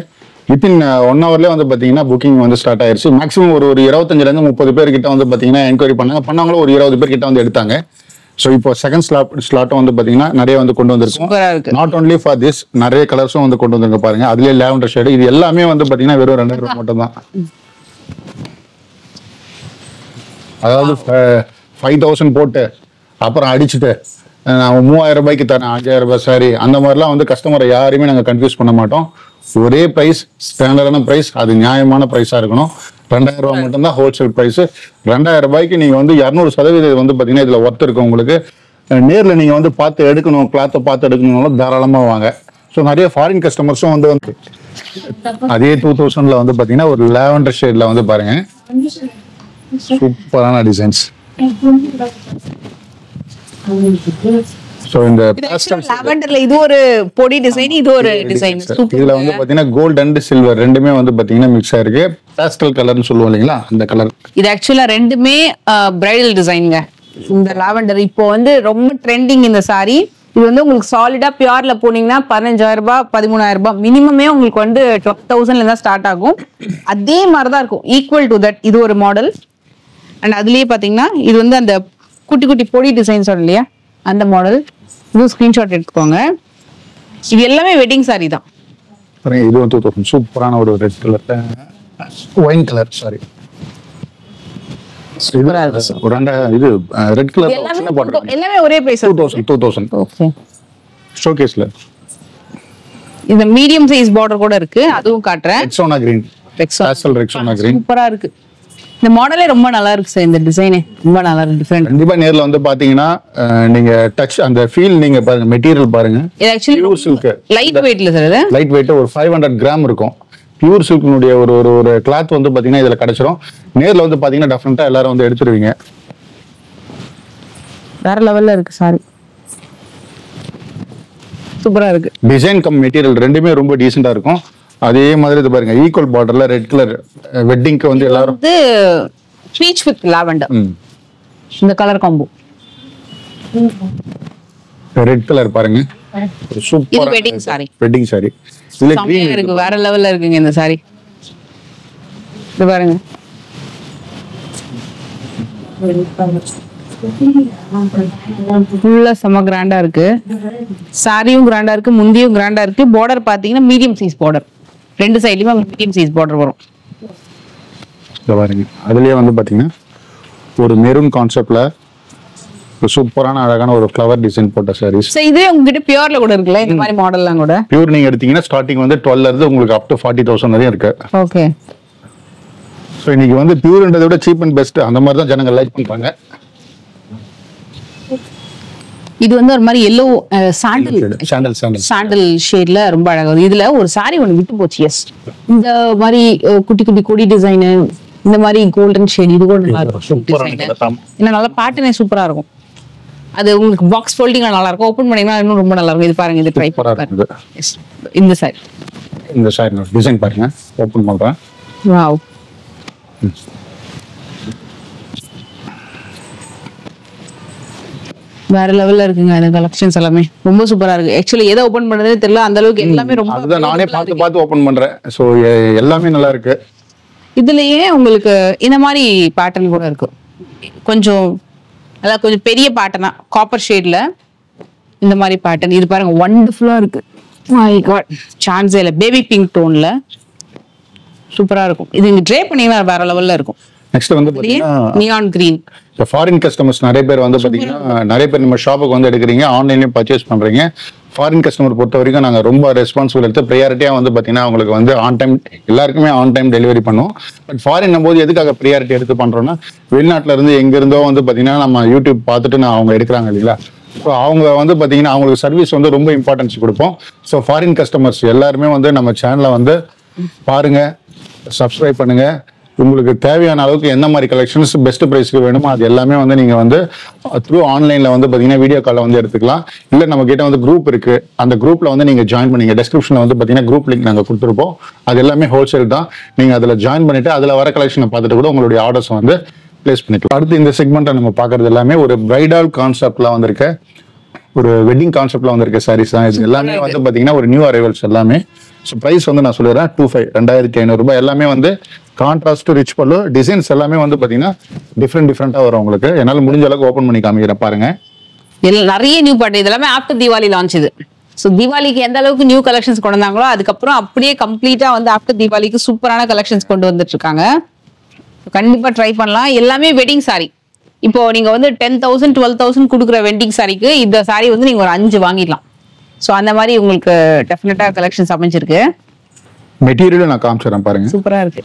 வித்தின் 1 ஹவர்லேயே வந்து பார்த்தீங்கன்னா புக்கிங் வந்து ஸ்டார்ட் ஆயிருச்சு. மேக்ஸிமம் ஒரு 25லேருந்து 30 பேர் கிட்ட வந்து பார்த்தீங்கன்னா என்கொயரி பண்ணவங்களும் ஒரு 20 பேர் கிட்ட வந்து எடுத்தாங்க. ஸோ இப்போ செகண்ட் ஸ்லாட்டும் வந்து பார்த்தீங்கன்னா நிறைய வந்து கொண்டு வந்திருக்கும். நாட் ஓன்லி ஃபார் திஸ், நிறைய கலர்ஸும் வந்து கொண்டு வந்திருக்க பாருங்க. அதுலேயே லேவண்டர் ஷேடு, இது எல்லாமே வந்து பார்த்தீங்கன்னா வெறும் 2000 ரூபாய் மட்டும்தான். அதாவது 5000 போட்டு அப்புறம் அடிச்சுட்டு நான் 3000 ரூபாய்க்கு தரேன், 5000 ரூபாய் சாரி, அந்த மாதிரிலாம் வந்து கஸ்டமரை யாரையுமே நாங்கள் கன்ஃபியூஸ் பண்ண மாட்டோம். ஒரே ப்ரைஸ், ஸ்டாண்டர்டான ப்ரைஸ், அது நியாயமான ப்ரைஸாக இருக்கணும். 2000 ரூபாய் மட்டும்தான் ஹோல்சேல் ப்ரைஸ். 2000 ரூபாய்க்கு நீங்கள் வந்து 200% வந்து பார்த்தீங்கன்னா இதில் ஒர்த் இருக்கும் உங்களுக்கு. நேரில் நீங்கள் வந்து பார்த்து எடுக்கணும், கிளாத்தை பார்த்து எடுக்கணும்னாலும் தாராளமாக வாங்க. ஸோ நிறைய ஃபாரின் கஸ்டமர்ஸும் வந்து அதே 2000ல வந்து பார்த்தீங்கன்னா ஒரு லேவண்டர் ஷேட்ல வந்து பாருங்க, சூப்பரான டிசைன்ஸ். சோ இந்த லாவெண்டர்ல இது ஒரு பொடி டிசைன், இது ஒரு டிசைன். இதுல வந்து பாத்தீங்கன்னா கோல்ட் அண்ட் சில்வர் ரெண்டுமே வந்து பாத்தீங்கன்னா மிக்ஸ் ஆயிருக்கு. பாஸ்டல் கலர்னு சொல்லுவோம் இல்லைங்களா, அந்த கலர். இது ஆக்சுவலா ரெண்டுமே பிரைடல் டிசைன்ங்க. இந்த லாவெண்டர் இப்போ வந்து ரொம்ப ட்ரெண்டிங் இந்த சாரி. இது வந்து உங்களுக்கு சாலிடா பியூர்ல போனீங்கன்னா 15000 ரூபாய் 13000 ரூபாய் மினிமமே உங்களுக்கு வந்து 12000ல தான் ஸ்டார்ட் ஆகும். அதே மாதிரிதான் இருக்கும், ஈக்குவல் டு தட். இது ஒரு மாடல். அண்ட் அதுலயே பாத்தீங்கன்னா இது வந்து அந்த குட்டி குட்டி பொடி டிசைன் சொன்ன இல்லையா, அந்த மாடல். இது ஸ்கிரீன்ஷாட் எடுத்துக்கோங்க. இது எல்லாமே வெட்டிங் சாரி தான். இது வந்து சூப்பரான ஒரு red colour, wine colour sorry. இது ரெட் கலர் எல்லாமே ஒரே பிரைஸ். 2000 ஓகே. ஷோகேஸ்ல இந்த மீடியம் சைஸ் பார்டர் கூட இருக்கு, அதுவும் காட்றேன். Rexona green, pastel Rexona green சூப்பரா இருக்கு. இந்த மாடலே ரொம்ப நல்லா இருக்கு சார். இந்த டிசைனே ரொம்ப நல்லா இருக்கு, டிஃபரெண்ட். கண்டிப்பா நேர்ல வந்து பாத்தீங்கன்னா நீங்க டச் அந்த ஃபீல் நீங்க பாருங்க, மெட்டீரியல் பாருங்க. இது ஆக்சுவலி பியூர் சில்க், லைட் வெயிட்ல சார். இது லைட் வெயிட் ஒரு 500 கிராம் இருக்கும். பியூர் சில்க்னுடைய ஒரு ஒரு ஒரு கிளாத் வந்து பாத்தீங்கன்னா இதுல கிடைச்சிரும். நேர்ல வந்து பாத்தீங்கன்னா டெஃபினட்டா எல்லாரும் வந்து எடுத்துருவீங்க. வேற லெவல்ல இருக்கு சாரி, சூப்பரா இருக்கு. டிசைன் கம் மெட்டீரியல் ரெண்டுமே ரொம்ப டீசெண்டா இருக்கும். அதே மாதிரி இது பாருங்க, ஈக்குவல் பார்டர்ல ரெட் கலர் வெட்டிங்க்கு வந்து எல்லாரும் வந்து பீச் வித் லாவெண்டர், இந்த கலர் காம்போ. ரெட் கலர் பாருங்க, இது super wedding sorry. Wedding sorry இதுல செமையா கிரீன் இருக்கு, வேற லெவல்ல இருக்குங்க இந்த சாரி. இது பாருங்க, ஃபுல்லா செம கிராண்டா இருக்கு. சாரியும் கிராண்டா இருக்கு, முந்தியும் கிராண்டா இருக்கு. பார்டர் பாத்தீங்கன்னா மீடியம் சைஸ் பார்டர், ரெண்டு சைடுலயுமே மீடியம் சைஸ் பார்டர் வரும். பாருங்க, அதுலயே வந்து பாத்தீங்கன்னா ஒரு மெரூன் கான்செப்ட்ல சூப்பரான அழகான ஒரு ஃப்ளவர் டிசைன் போட்ட சாரீஸ். சோ இதுவே உங்ககிட்ட பியூர்ல கூட இருக்குல்ல இந்த மாதிரி மாடல்லாம் கூட? பியூர் நீங்க எடுத்தீங்கன்னா ஸ்டார்டிங் வந்து 12 இருந்து உங்களுக்கு அப் டு 40,000 வரையும் இருக்கு. ஓகே. சோ இன்னைக்கு வந்து பியூர்ன்றதை விட சீப் அண்ட் பெஸ்ட் அந்த மாதிரி தான் ஜனங்க லைக் பண்றாங்க. இது வந்து ஒரு மாதிரி எல்லோ சாண்டல் சாண்டல் ஷேட்ல ரொம்ப அழகா இருக்கு. இதுல ஒரு சாரி ஒண்ணு விட்டு போச்சு. எஸ், இந்த மாதிரி குட்டி குட்டி கொடி டிசைன், இந்த மாதிரி கோல்டன் ஷேட், இது கூட நல்லா இருக்கும். ஏன்னா நல்லா பேட்டர்னே சூப்பரா இருக்கும். அது உங்களுக்கு பாக்ஸ் ஃபோல்டிங் நல்லா இருக்கும், ஓபன் பண்ணீங்கன்னா இன்னும் ரொம்ப நல்லா இருக்கும். இது பாருங்க, இது ட்ரை பண்ணுங்க. எஸ், இந்த சாரி, இந்த சாரி டிசைன் பாருங்க, ஓபன் பண்றேன். வாவ், வேற லெவல்ல இருக்குங்க இந்த கலெக்ஷன்ஸ் எல்லாமே, ரொம்ப சூப்பரா இருக்கு. ஆக்சுவலி எதை ஓபன் பண்றதே தெரியல, அந்த அளவுக்கு எல்லாமே ரொம்ப. அதுதான் நானே பார்த்து ஓபன் பண்றேன். சோ எல்லாமே நல்லா இருக்கு. இதுலயே உங்களுக்கு இந்த மாதிரி பேட்டர்ன் கூட இருக்கு, கொஞ்சம் அதாவது கொஞ்சம் பெரிய பேட்டர்னா காப்பர் ஷேட்ல இந்த மாதிரி பேட்டர்ன். இது பாருங்க, வண்டர்ஃபுல்லா இருக்கு. மை காட், சான்ஸே இல்ல. பேபி பிங்க் டோன்ல சூப்பரா இருக்கும். இது நீங்க ட்ரே பண்ணீங்கன்னா வேற லெவல்ல இருக்கும். நெக்ஸ்ட் வந்து பாத்தீங்கன்னா நியான் கிரீன். இந்த ஃபாரின் கஸ்டமர்ஸ் நிறைய பேர் வந்து பாத்தீங்கன்னா நிறைய பேர் நம்ம ஷாப்புக்கு வந்து எடுக்கிறீங்க, ஆன்லைன்லயும் பர்ச்சேஸ் பண்றீங்க. ஃபாரின் கஸ்டமர் பொறுத்த வரைக்கும் நாங்க ரொம்ப ரெஸ்பான்சிபிள் எடுத்து ப்ரையாரிட்டியா வந்து பாத்தீங்கன்னா அவங்களுக்கு வந்து ஆன் டைம், எல்லாருக்குமே ஆன் டைம் டெலிவரி பண்ணுவோம். பட் ஃபாரின் போது எதுக்காக ப்ரையாரிட்டி எடுத்து பண்றோம்னா, வெளிநாட்டுல இருந்து எங்க இருந்தோ வந்து பாத்தீங்கன்னா நம்ம யூடியூப் பார்த்துட்டு அவங்க எடுக்கிறாங்க இல்லைங்களா. ஸோ அவங்க வந்து பாத்தீங்கன்னா அவங்களுக்கு சர்வீஸ் வந்து ரொம்ப இம்பார்ட்டன்ஸ் கொடுப்போம். ஸோ ஃபாரின் கஸ்டமர்ஸ் எல்லாருமே வந்து நம்ம சேனலை வந்து பாருங்க, சப்ஸ்கிரைப் பண்ணுங்க. உங்களுக்கு தேவையான அளவுக்கு என்ன மாதிரி கலெக்ஷன்ஸ் பெஸ்ட் ப்ரைஸ்க்கு வேணுமோ அது எல்லாமே வந்து நீங்க வந்து த்ரூ ஆன்லைன்ல வந்து பாத்தீங்கன்னா வீடியோ கால்ல வந்து எடுத்துக்கலாம். இல்ல நம்ம கிட்ட வந்து குரூப் இருக்கு, அந்த குரூப்ல வந்து நீங்க ஜாயின் பண்ணீங்க. டிஸ்கிரிப்ஷன்ல வந்து பாத்தீங்கன்னா குரூப் லிங்க் நாங்க கொடுத்துருப்போம். அது எல்லாமே ஹோல்சேல் தான். நீங்க அதுல ஜாயின் பண்ணிட்டு அதுல வர கலெக்ஷனை பார்த்துட்டு கூட உங்களுடைய ஆர்டர்ஸ் வந்து பிளேஸ் பண்ணிக்கலாம். அடுத்து இந்த செக்மெண்ட்டை நம்ம பாக்குறது எல்லாமே ஒரு பிரைடல் கான்செப்ட்ல வந்திருக்க, ஒரு வெட்டிங் கான்செப்ட்ல வந்திருக்க சாரீஸ் தான். இது எல்லாமே வந்து பாத்தீங்கன்னா ஒரு நியூ அரைவல்ஸ் எல்லாமே. ஸோ ப்ரைஸ் வந்து நான் சொல்லிடுறேன், 2500 ரூபாய். எல்லாமே வந்து கான்ட்ராஸ்ட் ரிச் பல்லு, டிசைன்ஸ் எல்லாமே வந்து பாத்தீங்கன்னா டிஃப்ரெண்டா வரும் உங்களுக்கு. என்னால முடிஞ்ச அளவுக்கு ஓபன் பண்ணி காமிக்கிறேன் பாருங்க. நிறைய நியூ பேட்டர்ன், இதெல்லாமே ஆஃப்டர் தீபாவளி லான்ச். இது ஸோ தீபாவளிக்கு எந்த அளவுக்கு நியூ கலெக்ஷன்ஸ் கொண்டு வந்தாங்களோ அதுக்கப்புறம் அப்படியே கம்ப்ளீட்டா வந்து ஆஃப்டர் தீபாவளிக்கு சூப்பரான கலெக்ஷன்ஸ் கொண்டு வந்துட்டு இருக்காங்க. கண்டிப்பா ட்ரை பண்ணலாம். எல்லாமே வெட்டிங் சாரி. இப்போ நீங்க வந்து 10,000 12,000 கொடுக்குற வெட்டிங் சாரிக்கு இந்த சாரி வந்து நீங்க ஒரு 5 வாங்கிடலாம். ஸோ அந்த மாதிரி உங்களுக்கு டெஃபினட்டா கலெக்ஷன்ஸ் அமைஞ்சிருக்கு. மெட்டீரியல் நான் காமிச்சிடறேன் பாருங்க, சூப்பரா இருக்கு,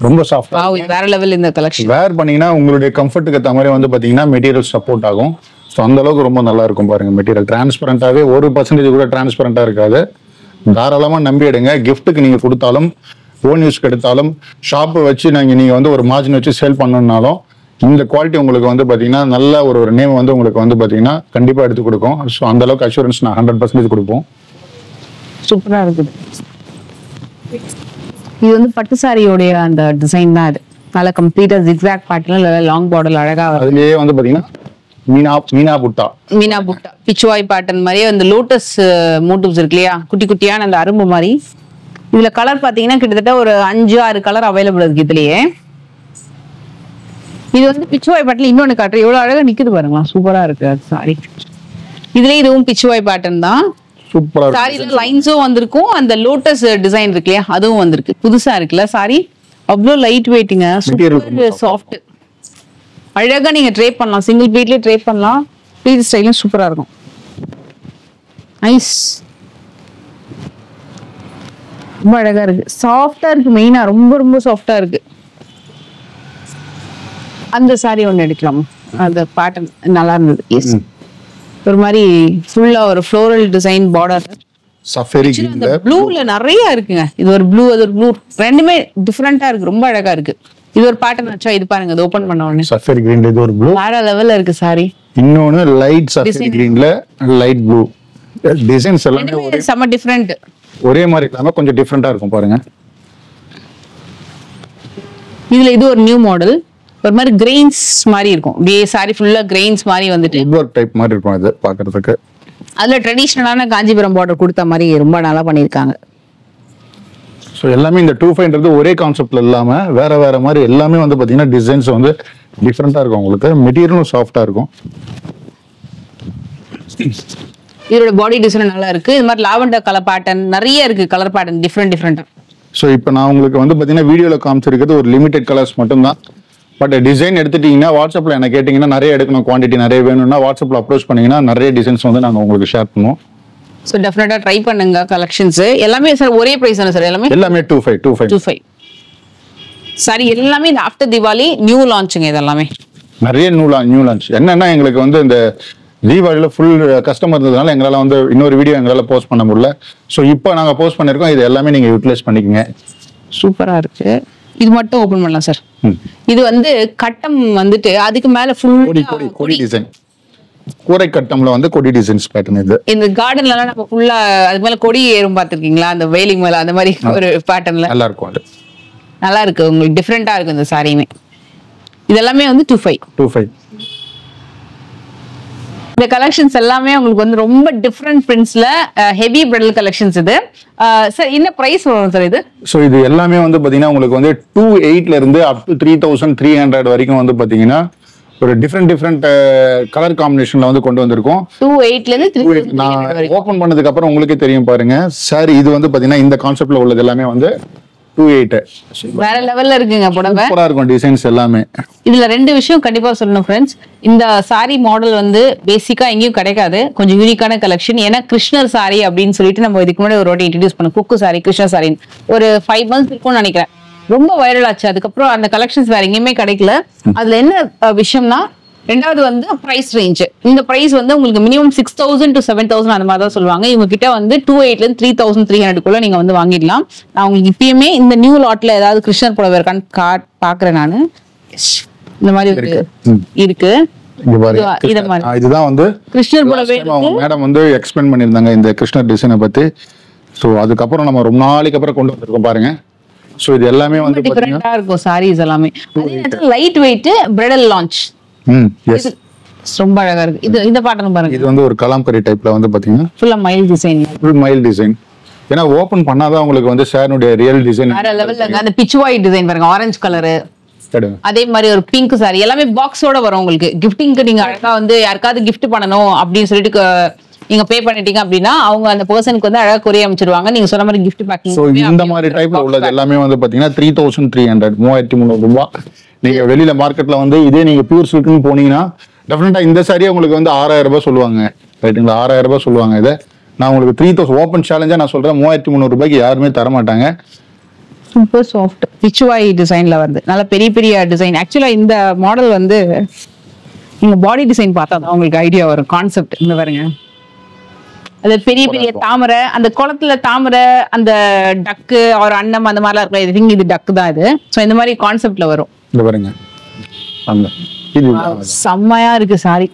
ரொம்ப சாஃப்டா. வாவ், இது வேற லெவல். இந்த கலெக்ஷன் வேர் பண்ணீங்கன்னா உங்களுடைய கம்ஃபர்ட்டுக்கு ஏற்ற மாதிரி வந்து பாத்தீங்கன்னா மெட்டீரியல் சப்போர்ட் ஆகும். ஸோ அந்த அளவுக்கு ரொம்ப நல்லா இருக்கும் பாருங்க. மெட்டீரியல் டிரான்ஸ்பரண்டாவே 1% கூட டிரான்ஸ்பரண்டா இருக்காது. தாராளமா நம்பி எடுங்க. கிஃப்ட்டுக்கு நீங்க கொடுத்தாலும், ஓன் யூஸ்க்கு எடுத்தாலும், ஷாப்பை வச்சு நீங்க வந்து ஒரு மார்ஜின் வச்சு சேல் பண்ணணும்னாலும் இந்த குவாலிட்டி உங்களுக்கு வந்து பாத்தீங்கன்னா நல்ல ஒரு நேம் வந்து உங்களுக்கு வந்து பாத்தீங்கன்னா கண்டிப்பா எடுத்து கொடுக்கும். ஸோ அந்த அளவுக்கு அஷூரன்ஸ் நான் 100% கொடுப்போம். சூப்பரா இருக்குது. இது வந்து பட்டு சாரியோடைய அந்த டிசைன் தான். இது நல்ல கம்ப்ளீட்டா ஜிக்ஸாக் பேட்டர்ன்ல லாங் பார்டர் அழகா வரும். அதுலயே வந்து பாத்தீங்கன்னா மீனா புட்டா பிச்சுவாய் பேட்டர்ன் மாதிரியே அந்த லோட்டஸ் மோட்டிவ்ஸ் இருக்கு இல்லையா, குட்டி குட்டியான அந்த அரும்பு மாதிரி. இதுல கலர் பாத்தீங்கன்னா கிட்டத்தட்ட ஒரு 5-6 கலர் அவைலபிள் இருக்கு இதுலயே. இது வந்து பிச்சுவாய் பேட்டர்ல இன்னொன்னு காட்டுறேன், எவ்வளவு அழகா நிக்குது பாருங்களா, சூப்பரா இருக்கு. அது சாரி இதுலயே இதுவும் பிச்சுவாய் பேட்டர்ன் தான். சூப்பரா சாரில லைன்ஸும் வந்திருக்கும், அந்த லோட்டஸ் டிசைன் இருக்கு இல்லையா அதுவும் வந்திருக்கு. புதுசா இருக்குல்ல சாரி, அவ்வளோ லைட் வெயிட்டுங்க, சூப்பர் சாஃப்ட். அழகா நீங்க ட்ரை பண்ணலாம், சிங்கிள் பீட்லயே ட்ரை பண்ணலாம். ப்ளீஸ் ஸ்டைலும் சூப்பரா இருக்கும். நைஸ், ரொம்ப அழகா இருக்கு, சாஃப்டா இருக்கு. மெயினா ரொம்ப ரொம்ப சாஃப்டா இருக்கு. அந்த சாரி ஒண்ணு எடுக்கலாம். அந்த பேட்டர்ன் நல்லா இருந்தது. எஸ், ஒரு மாதிரி ஃபுல்லா ஒரு ஃப்ளோரல் டிசைன் பார்டர். சஃபேரி கிரீன்ல ப்ளூல நிறைய இருக்குங்க. இது ஒரு ப்ளூ, அது ஒரு ப்ளூ, ரெண்டுமே டிஃபரெண்டா இருக்கு, ரொம்ப அழகா இருக்கு. இது ஒரு பேட்டர்ன் ஆச்சா, இது பாருங்க, இது ஓபன் பண்ண உடனே சஃபேரி கிரீன்ல இது ஒரு ப்ளூ வேற லெவல்ல இருக்கு சாரி. இன்னொன்னு லைட் சஃபேரி கிரீன்ல லைட் ப்ளூ. டிசைன்ஸ் எல்லாமே செம்ம டிஃபரெண்ட். ஒரே மாதிரி இல்லாம கொஞ்சம் டிஃபரெண்டா இருக்கும் பாருங்க. இதுல இது ஒரு நியூ மாடல், ஒரு மாதிரி கிரெயின்ஸ் மாதிரி இருக்கும். அப்படியே சாரி ஃபுல்லா கிரெயின்ஸ் மாதிரி வந்துட்டு வுட் டைப் மாதிரி இருக்கும் இது பாக்குறதுக்கு. அதுல ட்ரெடிஷனலான காஞ்சிபுரம் பார்டர் கொடுத்த மாதிரி ரொம்ப நல்லா பண்ணிருக்காங்க. ஸோ எல்லாமே இந்த 25ன்றது ஒரே கான்செப்ட்ல இல்லாம வேற வேற மாதிரி எல்லாமே வந்து பாத்தீங்கன்னா டிசைன்ஸ் வந்து டிஃப்ரெண்டா இருக்கும். உங்களுக்கு மெட்டீரியலும் சாஃப்டா இருக்கும். இதோட பாடி டிசைன் நல்லா இருக்கு. இது மாதிரி லாவெண்டர் கலர் பேட்டர்ன் நிறைய இருக்கு, கலர் பேட்டர்ன் டிஃப்ரெண்டா. ஸோ இப்போ நான் உங்களுக்கு வந்து பாத்தீங்கன்னா வீடியோல காமிச்சிருக்கிறது ஒரு லிமிடெட் கலர்ஸ் மட்டும்தான். பட் டிசைன் எடுத்துட்டீங்கன்னா வாட்ஸ்அப்ல என்ன கேட்டீங்கன்னா நிறைய எடுக்கணும், குவான்டிட்டி நிறைய வேணும்னா வாட்ஸ்அப்ல அப்ரோச் பண்ணீங்கன்னா நிறைய டிசைன்ஸ் வந்து நாங்கள் உங்களுக்கு ஷேர் பண்ணுவோம். ஸோ டெஃபினட்டா ட்ரை பண்ணுங்க கலெக்ஷன்ஸ் எல்லாமே. சார் ஒரே பிரைஸ் தானே சார் எல்லாமே? எல்லாமே 25 சாரி எல்லாமே இந்த ஆஃப்டர் தீபாவளி நியூ லான்ச்சுங்க. இது எல்லாமே நிறைய நியூ லான்ச். என்னன்னா எங்களுக்கு வந்து இந்த தீபாவளியில ஃபுல் கஸ்டமர் இருந்ததுனால எங்களால் வந்து இன்னொரு வீடியோ எங்களால் போஸ்ட் பண்ண முடியல. ஸோ இப்போ நாங்கள் போஸ்ட் பண்ணியிருக்கோம். இது எல்லாமே நீங்கள் யூட்டிலைஸ் பண்ணிக்கோங்க. சூப்பரா இருக்கு. இது மட்டும் ஓபன் பண்ணலாம் சார். இது வந்து கட்டம் வந்துட்டு அதுக்கு மேல ஃபுல் கொடி டிசைன், கூரை கட்டம்ல வந்து கொடி டிசைன்ஸ் பேட்டர்ன். இது இந்த கார்டன்ல எல்லாம் நம்ம ஃபுல்லா அது மேல கொடி ஏறும் பாத்துருக்கீங்களா, அந்த வெயிலிங் மேல அந்த மாதிரி ஒரு பேட்டர்ன்ல நல்லா இருக்கும். அது நல்லா இருக்கு, உங்களுக்கு டிஃப்ரெண்டா இருக்கு இந்த சாரியுமே. இது எல்லாமே வந்து 25. இந்த கலெக்ஷன்ஸ் எல்லாமே உங்களுக்கு வந்து ரொம்ப டிஃப்ரெண்ட் பிரிண்ட்ஸ்ல ஹெவி பிரைடல் கலெக்ஷன்ஸ். இது சார் என்ன பிரைஸ் வரும் சார் இது? ஸோ இது எல்லாமே வந்து பாத்தீங்கன்னா உங்களுக்கு வந்து 28ல இருந்து அப் டு 3300 வரைக்கும் வந்து பாத்தீங்கன்னா ஒரு டிஃப்ரெண்ட் கலர் காம்பினேஷன்ல வந்து கொண்டு வந்திருக்கோம். 28ல இருந்து நான் ஓபன் பண்ணதுக்கு அப்புறம் உங்களுக்கே தெரியும் பாருங்க. சார் இது வந்து பாத்தீங்கன்னா இந்த கான்செப்ட்ல உள்ளது எல்லாமே வந்து 28 வேற லெவல்ல இருக்குங்க புடவை. சூப்பரா இருக்கும் டிசைன்ஸ் எல்லாமே. இதுல ரெண்டு விஷயம் கண்டிப்பா சொல்லணும் ஃப்ரெண்ட்ஸ். இந்த சாரி மாடல் வந்து பேசிக்கா எங்கேயும் கிடைக்காது, கொஞ்சம் யூனிக்கான கலெக்ஷன். ஏன்னா கிருஷ்ணர் சாரி அப்படின்னு சொல்லிட்டு நம்ம இதுக்கு முன்னாடி ஒரு வாட்டி இன்ட்ரடியூஸ் பண்ணோம். குக்கு சாரி, கிருஷ்ணர் சாரின்னு ஒரு 5 months இருக்கும்னு நினைக்கிறேன். ரொம்ப வைரல் ஆச்சு. அதுக்கப்புறம் அந்த கலெக்ஷன்ஸ் வேற எங்கேயுமே கிடைக்கல. அதுல என்ன விஷயம்னா, ரெண்டாவது வந்து பிரைஸ் ரேஞ்ச். இந்த பிரைஸ் வந்து உங்களுக்கு மினிமம் 6000 to 7000 அந்த மாதிரி தான் சொல்லுவாங்க. இவங்க கிட்ட வந்து 28ல இருந்து 3300 நீங்க வந்து வாங்கிடலாம். நான் உங்களுக்கு இப்பயுமே இந்த நியூ லாட்ல ஏதாவது கிருஷ்ணர் புடவை இருக்கான்னு பாக்குறேன் நானு. இந்த மாதிரி இருக்கு. இங்க பாருங்க, இதுதான் வந்து கிருஷ்ணர் புடவை. மேடம் வந்து எக்ஸ்பிளைன் பண்ணிருந்தாங்க இந்த கிருஷ்ணர் டிசைனை பத்தி. சோ அதுக்கப்புறம் நம்ம ரொம்ப நாளைக்கு அப்புறம் கொண்டு வந்திருக்கோம் பாருங்க. சோ இது எல்லாமே வந்து டிஃபரெண்டா இருக்கும் சாரீஸ் எல்லாமே. அதே நேரத்துல light weight bridal launch. Yes, ரொம்ப அழகா இருக்கு. இது இந்த பேட்டர்ன் பாருங்க. இது வந்து ஒரு கலாம்கரி டைப்ல வந்து பாத்தீங்கன்னா ஃபுல்லா mile design. Full mile design. ஏன்னா ஓபன் பண்ணாதான் உங்களுக்கு வந்து சாரினுடைய ரியல் டிசைன். வேற லெவல்ல அந்த பிச் ஒயிட் டிசைன் பாருங்க, ஆரஞ்சு கலர். அதே மாதிரி ஒரு பிங்க் சாரி எல்லாமே பாக்ஸோட வரும் உங்களுக்கு. கிஃப்டிங்க்கு நீங்க அழகா வந்து யாருக்காவது கிஃப்ட் பண்ணணும் அப்படின்னு சொல்லிட்டு நீங்க பே பண்ணிட்டீங்க அப்படின்னா அவங்க அந்த பர்சனுக்கு வந்து அழகா கொரியர் அமைச்சிருவாங்க. நீங்க சொன்ன மாதிரி கிஃப்ட் பேக்கிங். சோ இந்த மாதிரி டைப்ல உள்ளது எல்லாமே வந்து பாத்தீங்கன்னா 3300 ரூபாய். நீங்க வெளியில மார்க்கெட்ல வந்து இதே நீங்க பியூர் சில்க்னு போனீங்கன்னா டெஃபினட்டா இந்த சாரியை உங்களுக்கு வந்து 6000 ரூபாய் சொல்லுவாங்க. ரைட்டுங்களா? 6000 ரூபாய் சொல்லுவாங்க. இதை நான் உங்களுக்கு 3000 ஓப்பன் சேலஞ்சா நான் சொல்றேன். 3300 ரூபாய்க்கு யாருமே தர மாட்டாங்க. சூப்பர் சாஃப்ட் பிச் ஒயிட் டிசைன்ல வருது. நல்ல பெரிய பெரிய டிசைன். ஆக்சுவலா இந்த மாடல் வந்து நீங்க பாடி டிசைன் பார்த்தா தான் உங்களுக்கு ஐடியா வரும், கான்செப்ட். இந்த பாருங்க, அது பெரிய பெரிய தாமரை, அந்த குளத்துல தாமரை, அந்த டக்கு ஒரு அன்னம் அந்த மாதிரிலாம் இருக்கும். ஐ திங்க் இது டக்கு தான் இது. ஸோ இந்த மாதிரி கான்செப்ட்ல வரும். இந்த பாருங்க, செம்மையா இருக்கு சாரி.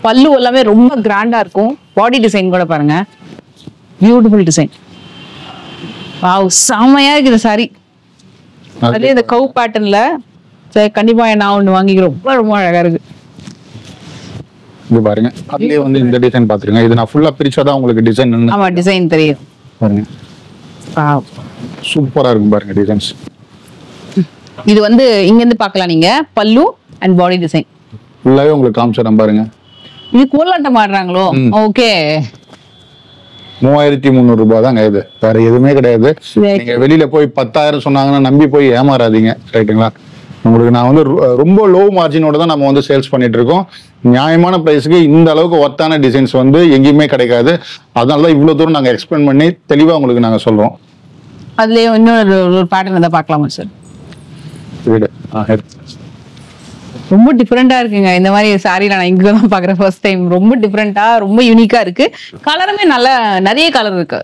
பல்லு எல்லாமே ரொம்ப கிராண்டா இருக்கும். பாடி டிசைன் கூட பாருங்க, பியூட்டிஃபுல் டிசைன். வாவ், செம்மையா இருக்குது சாரி. அதே இந்த கவ் பேட்டர்ன்ல கண்டிப்பா நான் ஒண்ணு வாங்கிக்கிறேன். ரொம்ப ரொம்ப அழகா இருக்கு. இது பாருங்க, அதுலயே வந்து இந்த டிசைன் பாத்துருங்க. இது நான் ஃபுல்லா பிரிச்சாதான் உங்களுக்கு டிசைன். ஆமா, டிசைன் தெரியும் பாருங்க. வாவ், சூப்பரா இருக்கு பாருங்க டிசைன்ஸ். இது வந்து இங்க இருந்து பார்க்கலாம் நீங்க. பல்லு அண்ட் பாடி டிசைன் ஃபுல்லாவே உங்களுக்கு காமிச்சறேன் பாருங்க. இது கோலாட்டம் ஆடுறாங்களோ? ஓகே, 3300 ரூபாய் தாங்க. இது வேற எதுவுமே கிடையாது. நீங்க வெளியில போய் 10,000 சொன்னாங்கன்னா நம்பி போய் ஏமாறாதீங்க. ரைட்டுங்களா? உங்களுக்கு நான் வந்து ரொம்ப லோ மார்ஜினோட தான் நம்ம வந்து சேல்ஸ் பண்ணிட்டு இருக்கோம். நியாயமான பிரைஸ்க்கு இந்த அளவுக்கு ஒர்த்தான டிசைன்ஸ் வந்து எங்கேயுமே கிடைக்காது. அதனாலதான் இவ்வளவு தூரம் நாங்க எக்ஸ்பிளைன் பண்ணி தெளிவா உங்களுக்கு நாங்க சொல்றோம். அதுலயே இன்னொரு பேட்டர்ன் தான் பார்க்கலாமா சார்? ரொம்ப டிஃப்ரெண்டா இருக்குங்க. இந்த மாதிரி சாரி நான் இங்க தான் பாக்குறேன் ஃபர்ஸ்ட் டைம். ரொம்ப டிஃப்ரெண்டா, ரொம்ப யூனிக்கா இருக்கு. கலருமே நல்ல நிறைய கலர் இருக்கு.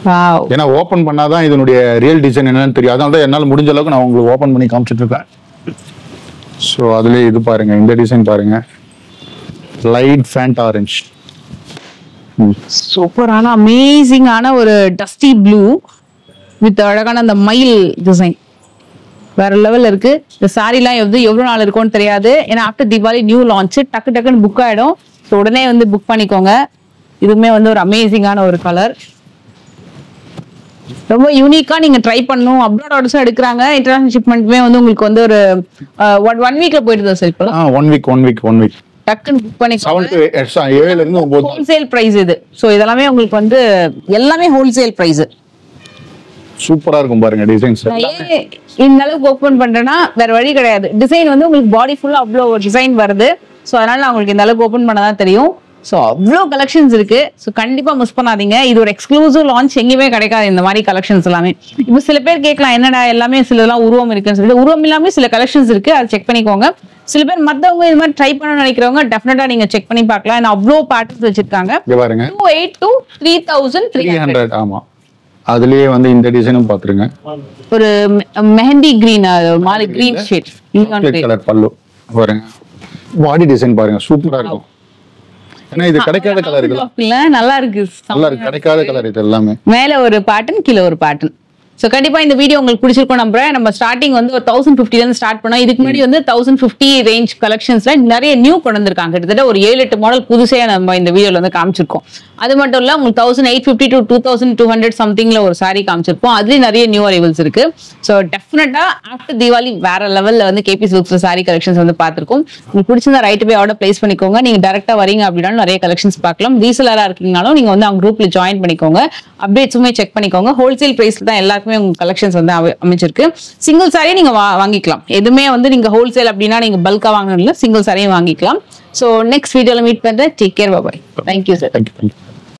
வாவ். ஏன்னா ஓபன் பண்ணாதான் இதனுடைய ரியல் டிசைன் என்னன்னு தெரியும். அதனால தான் என்னால முடிஞ்ச அளவுக்கு நான் உங்களுக்கு ஓபன் பண்ணி காமிச்சிட்டு இருக்கேன். ஸோ அதுலயே இது பாருங்க, இந்த டிசைன் பாருங்க, லைட் ஃபேண்ட் ஆரஞ்சு. சூப்பரான அமேசிங்கான ஒரு டஸ்டி ப்ளூ வித் அழகான அந்த மயில் டிசைன் வேற லெவல்ல இருக்கு. இந்த சாரிலாம் எவ்வளவு நாள் இருக்கும்னு தெரியாது. ஏன்னா ஆஃப்டர் தீபாவளி நியூ லான்ச், டக்குன்னு புக் ஆயிடும். ஸோ உடனே புக் பண்ணிக்கோங்க. இதுவுமே ஒரு அமேசிங்கான ஒரு கலர், ரொம்ப யூனிக்கா நீங்க ட்ரை பண்ணணும். அப்ராட் ஆர்டர்ஸும் எடுக்கிறாங்க. இன்டர்நேஷனல் ஷிப்மெண்ட்மே ஒரு ஒரு 1 வீக்ல போயிடுதா சார்? இப்போ 1 வீக் டக்குன்னு புக் பண்ணி 7 இருந்து 9 ஹோல்சேல் பிரைஸ் இது. சோ இதெல்லாமே உங்களுக்கு எல்லாமே ஹோல்சேல் பிரைஸ். சூப்பரா இருக்கும் பாருங்க டிசைன்ஸ். இந்த அளவுக்கு ஓபன் பண்றேன்னா வேற வழி கிடையாது. டிசைன் உங்களுக்கு பாடி ஃபுல்லா அவ்வளோ ஒரு டிசைன் வருது. ஸோ அதனால நான் உங்களுக்கு இந்த அளவுக்கு ஓபன் பண்ணதான் தெரியும். ஸோ அவ்வளோ கலெக்ஷன்ஸ் இருக்கு. ஸோ கண்டிப்பா மிஸ் பண்ணாதீங்க. இது ஒரு எக்ஸ்க்ளூசிவ் லான்ச், எங்கேயுமே கிடைக்காது இந்த மாதிரி கலெக்ஷன்ஸ் எல்லாமே. இப்போ சில பேர் கேட்கலாம், என்னடா எல்லாமே சிலதெல்லாம் உருவம் இருக்குன்னு சொல்லிட்டு. உருவம் இல்லாம சில கலெக்ஷன்ஸ் இருக்கு, அதை செக் பண்ணிக்கோங்க. சில பேர் மத்தவங்க இது மாதிரி ட்ரை பண்ண நினைக்கிறவங்க டெஃபினட்டா நீங்க செக் பண்ணி பார்க்கலாம். ஏன்னா அவ்வளோ பேட்டர்ன்ஸ் வச்சிருக்காங்க. 28 to 3300. ஆமா, அதுலயே இந்த டிசைனும் பாத்துருங்க. ஒரு மெஹந்தி கிரீன், மாதிரி கிரீன் ஷேட் கலர் பல்லு பாருங்க. பாடி டிசைன் பாருங்க, சூப்பரா இருக்கும். ஏன்னா இது கிடைக்காத கலர் இருக்குல்ல, நல்லா இருக்கு. கிடைக்காத கலர் இது எல்லாமே. மேல ஒரு பேட்டர்ன், கீழே ஒரு பேட்டர்ன். சோ கண்டிப்பா இந்த வீடியோ உங்களுக்கு பிடிச்சிருக்கும் நம்புறேன். நம்ம ஸ்டார்டிங் ஒரு 1050 இருந்து ஸ்டார்ட் பண்ணோம். இதுக்கு முன்னாடி 1050 ரேஞ்ச் கலெக்ஷன்ஸ்ல நிறைய நியூ கொண்டு வந்திருக்காங்க. கிட்டத்தட்ட ஒரு 7-8 மாடல் புதுசா நம்ம இந்த வீடியோல காமிச்சிருக்கோம். அது மட்டும் இல்ல உங்களுக்கு 1850 to 2200 சம்திங்ல ஒரு சாரி காமிச்சிருப்போம். அதுலயும் நிறைய நியூ அரைவல்ஸ் இருக்கு. சோ டெஃபினட்டா ஆஃப்டர் தீபாவளி வேற லெவல்ல கேபி சில்க்ஸ்ல சாரி கலெக்ஷன்ஸ் பார்த்திருக்கோம். உங்களுக்கு பிடிச்சிருந்தா ரைட் போய் ஆர்டர் பிளேஸ் பண்ணிக்கோங்க. நீங்க டைரக்டா வரீங்க அப்படின்னாலும் நிறைய கலெக்ஷன்ஸ் பார்க்கலாம். ரீசெலரா இருக்கீங்கனாலும் நீங்க அவங்க குரூப்ல ஜாயின் பண்ணிக்கோங்க. அப்டேட்ஸுமே செக் பண்ணிக்கோங்க. ஹோல்சேல் பிரைஸ்ல தான் எல்லாருக்குமே உங்க கலெக்ஷன்ஸ் அமைச்சிருக்கு. சிங்கிள் சாரியை நீங்க வாங்கிக்கலாம். எதுவுமே நீங்க ஹோல்சேல் அப்படின்னா நீங்க பல்கா வாங்கணும், சிங்கிள் சாரியும் வாங்கிக்கலாம். சோ நெக்ஸ்ட் வீடியோல மீட் பண்றேன். Take care, bye bye. Thank you sir.